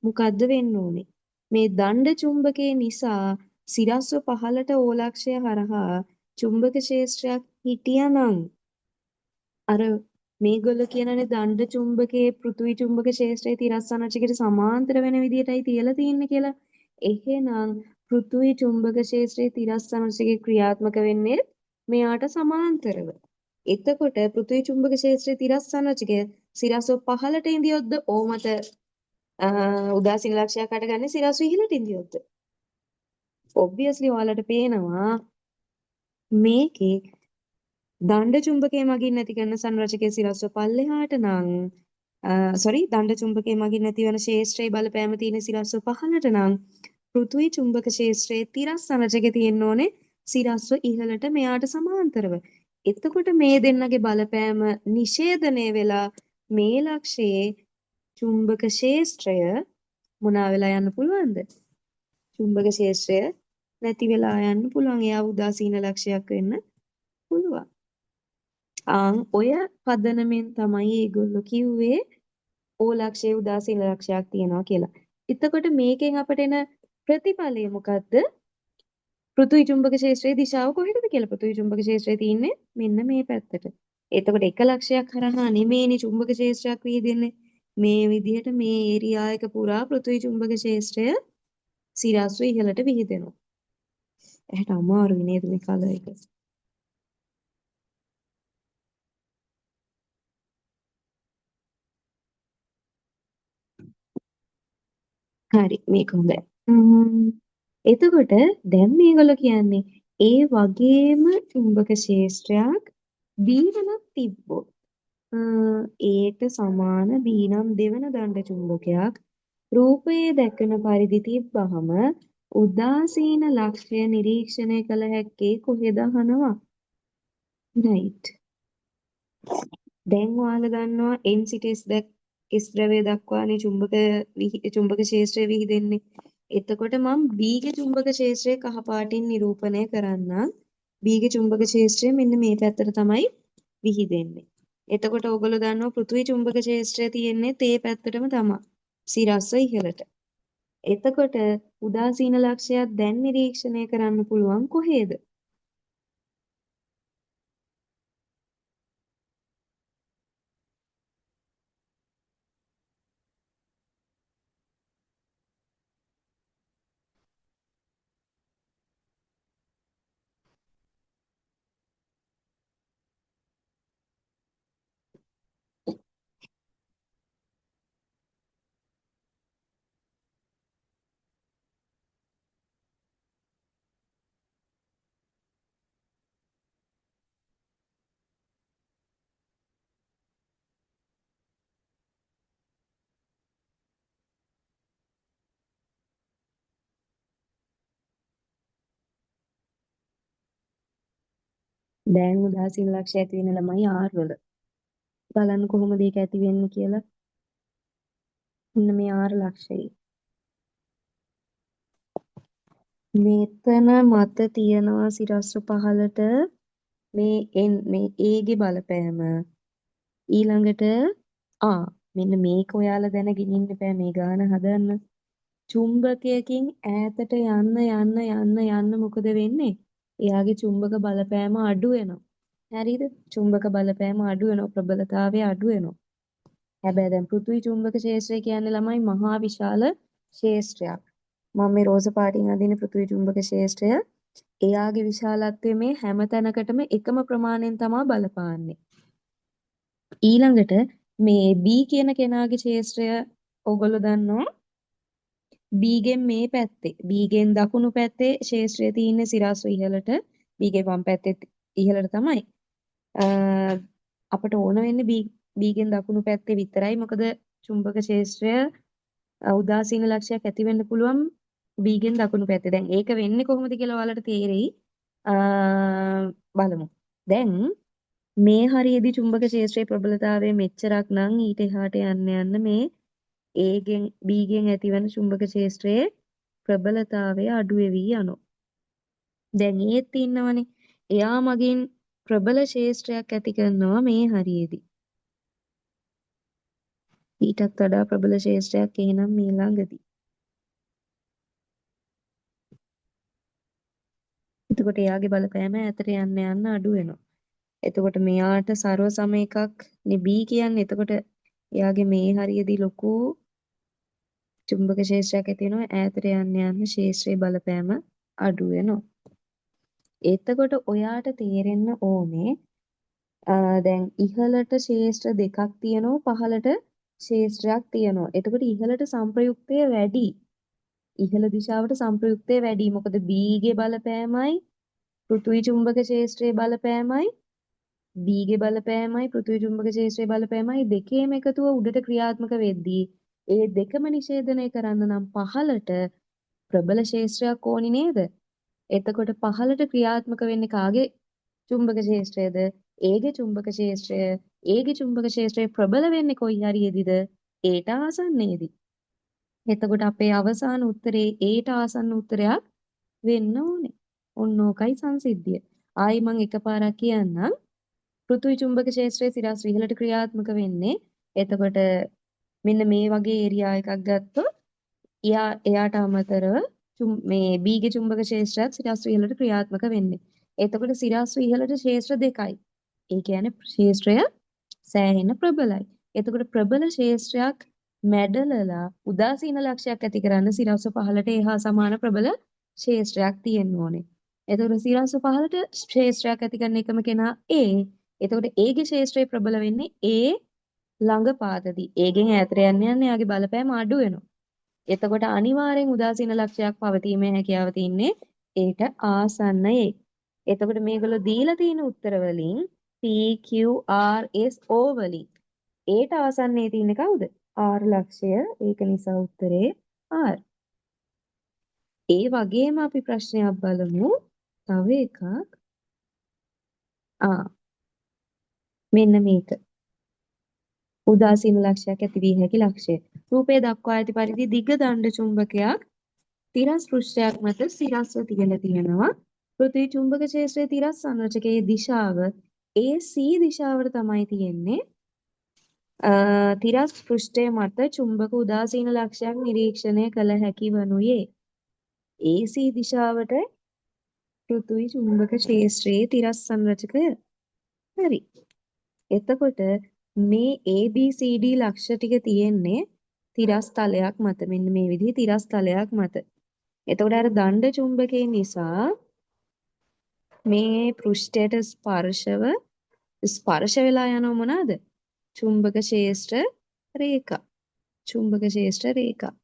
මොකද්ද වෙන්න ඕනේ? මේ දණ්ඩ චුම්බකයේ නිසා සිරස්ව පහළට O ලක්ෂය හරහා චුම්බක ක්ෂේත්‍රයක් හිටියානම් අර මේගොල්ලෝ කියනනේ දණ්ඩ චුම්බකයේ පෘථිවි චුම්බක ක්ෂේත්‍රයේ තිරස්සනචිකට සමාන්තර වෙන විදිහටයි තියලා තියෙන්නේ කියලා. එහෙනම් පෘථිවි චුම්බක ක්ෂේත්‍රයේ තිරස්සනචිකේ ක්‍රියාත්මක වෙන්නේ මෙයාට සමාන්තරව. එතකොට පෘථිවි චුම්බක ක්ෂේත්‍රයේ තිරස්සනචිකය සිරස්ව පහළට ඉඳියොත්ද O මත උදාසීන ලක්ෂයක් හටගන්නේ සිරස්ව ඉහළට ඉඳියොත්ද? ඔබ්වියස්ලි ඔයාලට පේනවා මේකේ දණ්ඩ චුම්බකයේ මගින් නැති කරන සංරචකයේ සිරස්ව පල්ලෙහාට නම් දණ්ඩ චුම්බකයේ මගින් නැතිවන ශේෂ්ත්‍රයේ බලපෑම තියෙන සිරස්ව පහළට නම් පෘථුවි චුම්බක ශේෂ්ත්‍රයේ තිරස් සංරචකයේ තියෙන්න ඕනේ සිරස්ව ඉහළට මෙයාට සමාන්තරව. එතකොට මේ දෙන්නගේ බලපෑම නිෂේධනය වෙලා මේ ලක්ෂයේ චුම්බක ශේෂ්ත්‍රය මොනා වෙලා යන්න පුළුවන්ද? චුම්බක ශේෂ්ත්‍රය නැති වෙලා යන්න පුළුවන්. එයා උදාසීන ලක්ෂයක් වෙන්න පුළුවන්. ඔය පදනමෙන් තමයි ඒගොල්ලෝ කිව්වේ ඕලක්ෂයේ උදාසීන ලක්ෂයක් තියෙනවා කියලා. එතකොට මේකෙන් අපට එන ප්‍රතිඵලය මොකද්ද? පෘථුවි චුම්බක ක්ෂේත්‍රයේ දිශාව කොහෙටද කියලා. පෘථුවි චුම්බක ක්ෂේත්‍රය තියෙන්නේ මෙන්න මේ පැත්තට. එතකොට එක ලක්ෂයක් හරහා නෙමෙයිනේ චුම්බක ක්ෂේත්‍රයක් විහිදෙන්නේ. මේ විදිහට මේ ඒරියා එක පුරා පෘථුවි චුම්බක ක්ෂේත්‍රය සිරස්ව ඉහළට විහිදෙනවා. එහෙට අමාරුයි නේද මේ කලර් එක? හරි මේක හොඳයි. එතකොට දැන් මේගොල්ලෝ කියන්නේ ඒ වගේම චුම්බක ක්ෂේත්‍රයක් B වලත් තිබ්බොත් ඒට සමාන B නම් දෙවන දණ්ඩ චුම්බකයක් රූපයේ දැක්වෙන පරිදි තිබ්බහම උදාසීන ලක්ෂය නිරීක්ෂණය කළ හැක්කේ කොහෙද අහනවා. right. දැන් ඔයාලා දන්නවා n සිට s ද්‍රවය දක්වානේ චුම්බක ක්ෂේත්‍රය විහිදෙන්නේ. එතකොට මම B ගේ චුම්බක ක්ෂේත්‍රය කහ පාටින් නිරූපණය කරන්නම්. B ගේ චුම්බක ක්ෂේත්‍රය මෙන්න මේ පැත්තට තමයි විහිදෙන්නේ. එතකොට ඕගොල්ලෝ දන්නවා පෘථිවි චුම්බක ක්ෂේත්‍රය තියෙන්නේ තේ පැත්තටම තමයි. සිරස්ව ඉහළට. එතකොට උදාසීන ලක්ෂයක් දැන් නිරීක්ෂණය කරන්න පුළුවන් කොහේද? දැන් උදාසීන ලක්ෂය ඇති වෙන ළමයි R වල. බලන්න කොහොමද ඒක ඇති වෙන්නේ කියලා. මෙන්න මේ R ලක්ෂය. මෙතන මත තියනවා සිරස්ව පහලට මේ A ගේ බලපෑම. ඊළඟට මෙන්න මේක ඔයාලා දැනගෙන ඉන්න බෑ මේ ගාන හදන්න. චුම්බකයකින් ඈතට යන්න මොකද වෙන්නේ? එයාගේ චුම්බක බලපෑම අඩු වෙනවා. හරිද? චුම්බක බලපෑම අඩු වෙනවා, ප්‍රබලතාවය අඩු වෙනවා. හැබැයි දැන් පෘථිවි චුම්බක ක්ෂේත්‍රය කියන්නේ ළමයි මහා විශාල ක්ෂේත්‍රයක්. මම මේ රෝස පාටින් අදින පෘථිවි චුම්බක ක්ෂේත්‍රය එයාගේ විශාලත්වය මේ හැම තැනකටම එකම ප්‍රමාණයෙන් තමයි බලපාන්නේ. ඊළඟට මේ B කියන කෙනාගේ ක්ෂේත්‍රය ඕගොල්ලෝ දන්නවා B ගෙන් මේ පැත්තේ B ගෙන් දකුණු පැත්තේ ක්ෂේත්‍රය තියෙන්නේ සිරස්ව ඉහළට B ගෙන් වම් පැත්තේ ඉහළට තමයි. අපට ඕන වෙන්නේ B ගෙන් දකුණු පැත්තේ විතරයි. මොකද චුම්බක ක්ෂේත්‍රය උදාසීන ලක්ෂයක් ඇති වෙන්න පුළුවන් B ගෙන් දකුණු පැත්තේ. දැන් ඒක වෙන්නේ කොහොමද කියලා ඔයාලට තේරෙයි. බලමු. දැන් මේ හරියේදී චුම්බක ක්ෂේත්‍රයේ ප්‍රබලතාවය මෙච්චරක් නම් ඊට එහාට යන්න මේ A ගෙන් B ගෙන් ඇතිවන චුම්බක ක්ෂේත්‍රයේ ප්‍රබලතාවය අඩු වෙවි යනවා. දැන් ඒත් ඉන්නවනේ. එයා මගින් ප්‍රබල ක්ෂේත්‍රයක් ඇති කරනවා මේ හරියේදී. ඊටත් වඩා ප්‍රබල ක්ෂේත්‍රයක් එහෙනම් මේ ළඟදී. එතකොට එයාගේ බලපෑම ඈතට යන්න අඩු වෙනවා. එතකොට මෙයාට ਸਰව සම එකක් නේ B කියන්නේ. එතකොට එයාගේ මේ හරියේදී ලොකු චුම්බක ක්ෂේත්‍රයක් ඇති වෙනවා. ඈතට යන්න ක්ෂේත්‍රයේ බලපෑම අඩු වෙනවා. එතකොට ඔයාට තේරෙන්න ඕනේ දැන් ඉහළට ක්ෂේත්‍ර දෙකක් තියෙනවා පහළට ක්ෂේත්‍රයක් තියෙනවා. එතකොට ඉහළට සංප්‍රයුක්තය වැඩි. ඉහළ දිශාවට සංප්‍රයුක්තය වැඩි. මොකද B ගේ බලපෑමයි පෘථිවි චුම්බක ක්ෂේත්‍රයේ බලපෑමයි B ගේ බලපෑමයි පෘථිවි චුම්බක ක්ෂේත්‍රයේ බලපෑමයි දෙකේම එකතුව උඩට ක්‍රියාත්මක වෙද්දී ඒ දෙකම නිෂේධනය කරන්න නම් පහළට ප්‍රබල ක්ෂේත්‍රයක් ඕනි නේද? එතකොට පහළට ක්‍රියාත්මක වෙන්නේ කාගේ චුම්බක ක්ෂේත්‍රයද? ඒගේ චුම්බක ක්ෂේත්‍රය. ඒගේ චුම්බක ක්ෂේත්‍රය ප්‍රබල වෙන්නේ කොයි හරියේදීද? ඒට ආසන්නයේදී. එතකොට අපේ අවසාන උත්තරේ ඒට ආසන්න උත්තරයක් වෙන්න ඕනේ. ඔන්න ඕකයි සංසිද්ධිය. ආයි මං එකපාරක් කියන්නම්. පෘථිවි චුම්බක ක්ෂේත්‍රයේ සිරස් විහලට ක්‍රියාත්මක වෙන්නේ. එතකොට මෙන්න මේ වගේ ඒරියා එකක් ගත්තොත් එයාට අමතරව මේ B ගේ චුම්බක ක්ෂේත්‍රයත් සිරස් විහලට ක්‍රියාත්මක වෙන්නේ. එතකොට සිරස් විහලට ක්ෂේත්‍ර දෙකයි. ඒ කියන්නේ ක්ෂේත්‍රය සෑහෙන ප්‍රබලයි. එතකොට ප්‍රබල ක්ෂේත්‍රයක් මැඩලලා උදාසීන ලක්ෂයක් ඇති කරන්න සිරස්ව පහළට එහා සමාන ප්‍රබල ක්ෂේත්‍රයක් තියෙන්න ඕනේ. එතකොට සිරස්ව පහළට ක්ෂේත්‍රයක් ඇති කරන එකම කෙනා A. එතකොට Aගේ ක්ෂේත්‍රය ප්‍රබල වෙන්නේ A ළඟ පාතදී. Aගෙන් ඈතට යන්න යන්න එයාගේ බලපෑම අඩු වෙනවා. එතකොට අනිවාර්යෙන් උදාසීන ලක්ෂයක් පවතීමේ හැකියාව තින්නේ ඒට ආසන්නයේ. එතකොට මේගොල්ලෝ දීලා තියෙන උත්තර වලින් P Q R S O වලින් ඒට ආසන්නයේ තියෙන්නේ කවුද? R ලක්ෂය. ඒක නිසා උත්තරේ R. ඒ වගේම අපි ප්‍රශ්නයක් බලමු. තව එකක්. මෙන්න මේක. උදාසීන ලක්ෂයක් ඇති විය හැකි ලක්ෂය. රූපයේ දක්වා ඇති පරිදි දිග දණ්ඩ චුම්බකයක් තිරස් පෘෂ්ඨයක් මත සිරස්ව තියලා තියෙනවා. පෘථිවි චුම්බක ක්ෂේත්‍රයේ තිරස් සංරචකයේ දිශාව AC දිශාවට තමයි තියෙන්නේ. තිරස් පෘෂ්ඨය මත චුම්බක උදාසීන ලක්ෂයක් නිරීක්ෂණය කළ හැකි වනුයේ. AC දිශාවට පෘථිවි චුම්බක ක්ෂේත්‍රයේ තිරස් සංරචකය. හරි. එතකොට මේ ABCD ලක්ෂ ටික තියෙන්නේ තිරස් තලයක් මත. මෙන්න මේ විදිහේ තිරස් තලයක් මත. එතකොට අර දණ්ඩ චුම්බකේ නිසා මේ පෘෂ්ඨයට ස්පර්ශ වෙලා යනව මොනවාද? චුම්බක ක්ෂේත්‍ර රේඛා. චුම්බක ක්ෂේත්‍ර රේඛා.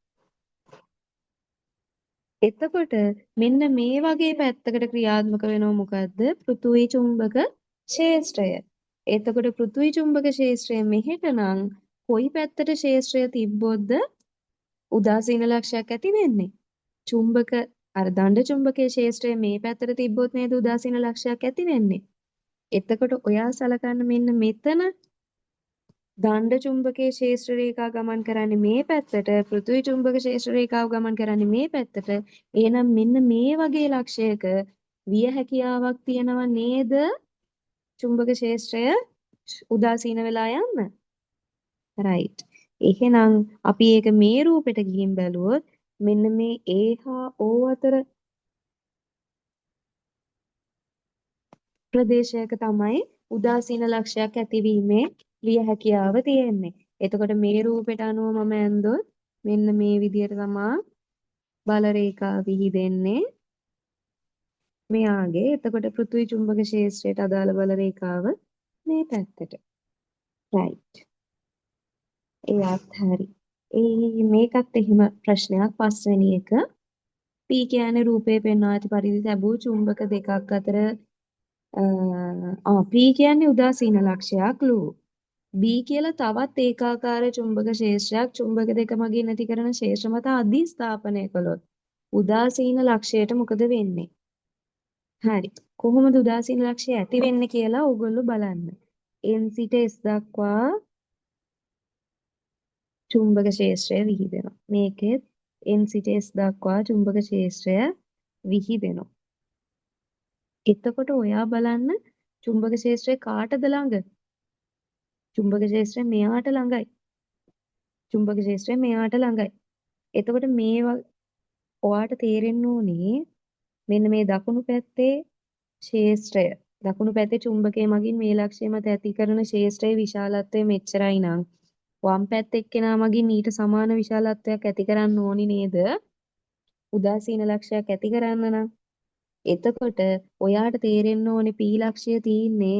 එතකොට මෙන්න මේ වගේ පැත්තකට ක්‍රියාත්මක වෙනව මොකද්ද? පෘථිවි චුම්බක ක්ෂේත්‍රය. එතකොට පෘථිවි චුම්බක ක්ෂේත්‍රය මෙහෙට නම් කොයි පැත්තට ක්ෂේත්‍රය තිබ්බොත්ද උදාසීන ලක්ෂයක් ඇති වෙන්නේ? චුම්බක අර දණ්ඩ චුම්බකයේ ක්ෂේත්‍රය මේ පැත්තට තිබ්බොත් නේද උදාසීන ලක්ෂයක් ඇති වෙන්නේ. එතකොට ඔයා සලකන්න මෙන්න මෙතන දණ්ඩ චුම්බකයේ ක්ෂේත්‍ර රේඛා ගමන් කරන්නේ මේ පැත්තට, පෘථිවි චුම්බක ක්ෂේත්‍ර රේඛාව ගමන් කරන්නේ මේ පැත්තට. එහෙනම් මෙන්න මේ වගේ ලක්ෂයක විය හැකියාවක් තියෙනවා නේද චුම්බක ක්ෂේත්‍රය උදාසීන වෙලා යන්න. රයිට්. එහෙනම් අපි ඒක මේ රූපෙට ගිහින් බැලුවොත් මෙන්න මේ A හා O අතර ප්‍රදේශයක තමයි උදාසීන ලක්ෂයක් ඇතිවීමේ විය හැකියාව තියෙන්නේ. එතකොට මේ රූපෙට අනුව මම ඇන්දොත් මෙන්න මේ විදිහට තමයි බල රේඛා විහිදෙන්නේ. මෙයාගේ එතකොට පෘථිවි චුම්බක ක්ෂේත්‍රයට අදාළ බල රේඛාව මේ පැත්තට. රයිට්. එයාත් හරි. මේකත් එහෙම ප්‍රශ්නයක් පස්වෙනි එක. P කියන්නේ රූපේ පෙන්වා ඇති පරිදි ලැබූ චුම්බක දෙකක් අතර P කියන්නේ උදාසීන ලක්ෂයක් ලු. B කියලා තවත් ඒකාකාර චුම්බක ක්ෂේත්‍රයක් චුම්බක දෙක මගින් ඇති කරන ක්ෂේත්‍ර මත අධිස්ථාපනය කළොත් උදාසීන ලක්ෂයට මොකද වෙන්නේ? හරි. කොහොමද උදාසීන ලක්ෂය ඇති වෙන්නේ කියලා ඕගොල්ලෝ බලන්න. N සිට S දක්වා චුම්බක ක්ෂේත්‍රය විහිදෙනවා. මේකෙත් N සිට S දක්වා චුම්බක ක්ෂේත්‍රය විහිදෙනවා. එතකොට ඔයා බලන්න චුම්බක ක්ෂේත්‍රය කාටද ළඟ? චුම්බක ක්ෂේත්‍රය මෙයාට ළඟයි. චුම්බක ක්ෂේත්‍රය මෙයාට ළඟයි. එතකොට ඔයාට තේරෙන්න ඕනේ මෙන්න මේ දකුණු පැත්තේ ක්ෂේත්‍රය. දකුණු පැත්තේ චුම්බකයේ මගින් මේ ලක්ෂය මත ඇති කරන ක්ෂේත්‍රයේ විශාලත්වය මෙච්චරයි නම් වම් පැත්තේ එක්කෙනා මගින් ඊට සමාන විශාලත්වයක් ඇති කරන්න ඕනි නේද? උදාසීන ලක්ෂයක් ඇති කරන්න නම්. එතකොට ඔයාට තේරෙන්න ඕනේ P ලක්ෂය තියෙන්නේ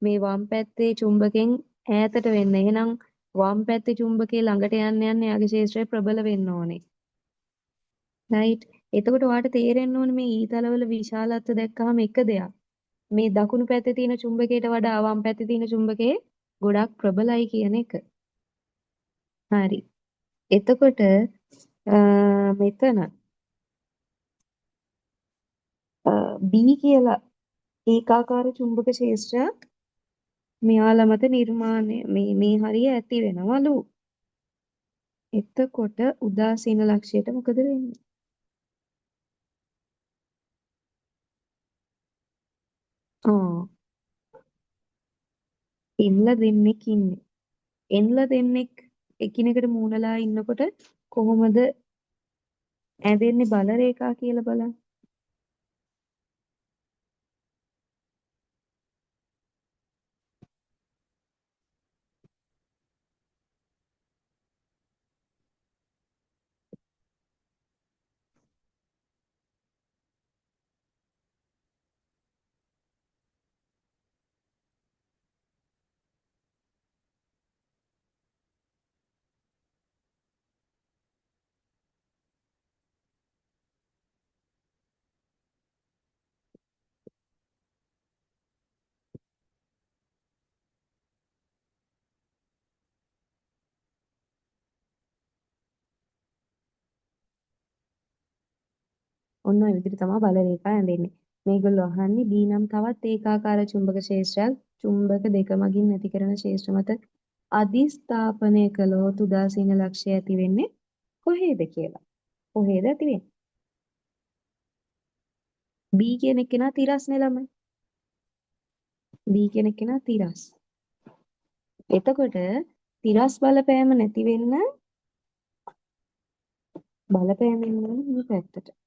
මේ වම් පැත්තේ චුම්බකෙන් ඈතට වෙන්න. එහෙනම් වම් පැත්තේ චුම්බකයේ ළඟට යන්න යන්න එයාගේ ක්ෂේත්‍රය ප්‍රබල වෙන්න ඕනේ. රයිට්. එතකොට ඔයාට තේරෙන්න ඕනේ මේ ඊතලවල විශාලත්ව දැක්කහම එක දෙයක්. මේ දකුණු පැත්තේ තියෙන චුම්බකයට වඩා වම් පැත්තේ තියෙන චුම්බකයේ ගොඩාක් ප්‍රබලයි කියන එක. හරි. එතකොට මෙතන B කියලා ඒකාකාර චුම්බක ක්ෂේත්‍රයක් මෙයාලා මත නිර්මාණය මේ හරිය ඇති වෙනවලු. එතකොට උදාසීන ලක්ෂයට මොකද වෙන්නේ? ආ එල්ල දෙන්නෙක් ඉන්නේ. එල්ල දෙන්නෙක් එකිනෙකට මූණලා ඉන්නකොට කොහොමද ඇදෙන්නේ බල රේඛා කියලා බලන්න. ඔන්න ඔය විදිහට තමයි බල රේඛා ඇඳෙන්නේ. මේගොල්ලෝ අහන්නේ B නම් තවත් ඒකාකාර චුම්බක ක්ෂේත්‍රයක් චුම්බක දෙක මගින් නැති කරන ක්ෂේත්‍ර මත අධිස්ථාපනය කළොත් උදාසීන ලක්ෂය ඇති වෙන්නේ කොහේද කියලා. කොහේද ඇති වෙන්නේ? B කියන එක්කෙනා තිරස්නේ ළමයි. B කියන එක්කෙනා තිරස්. එතකොට තිරස් බලපෑම නැති වෙන්න බලපෑම එන්න ඕනේ මේ පැත්තට.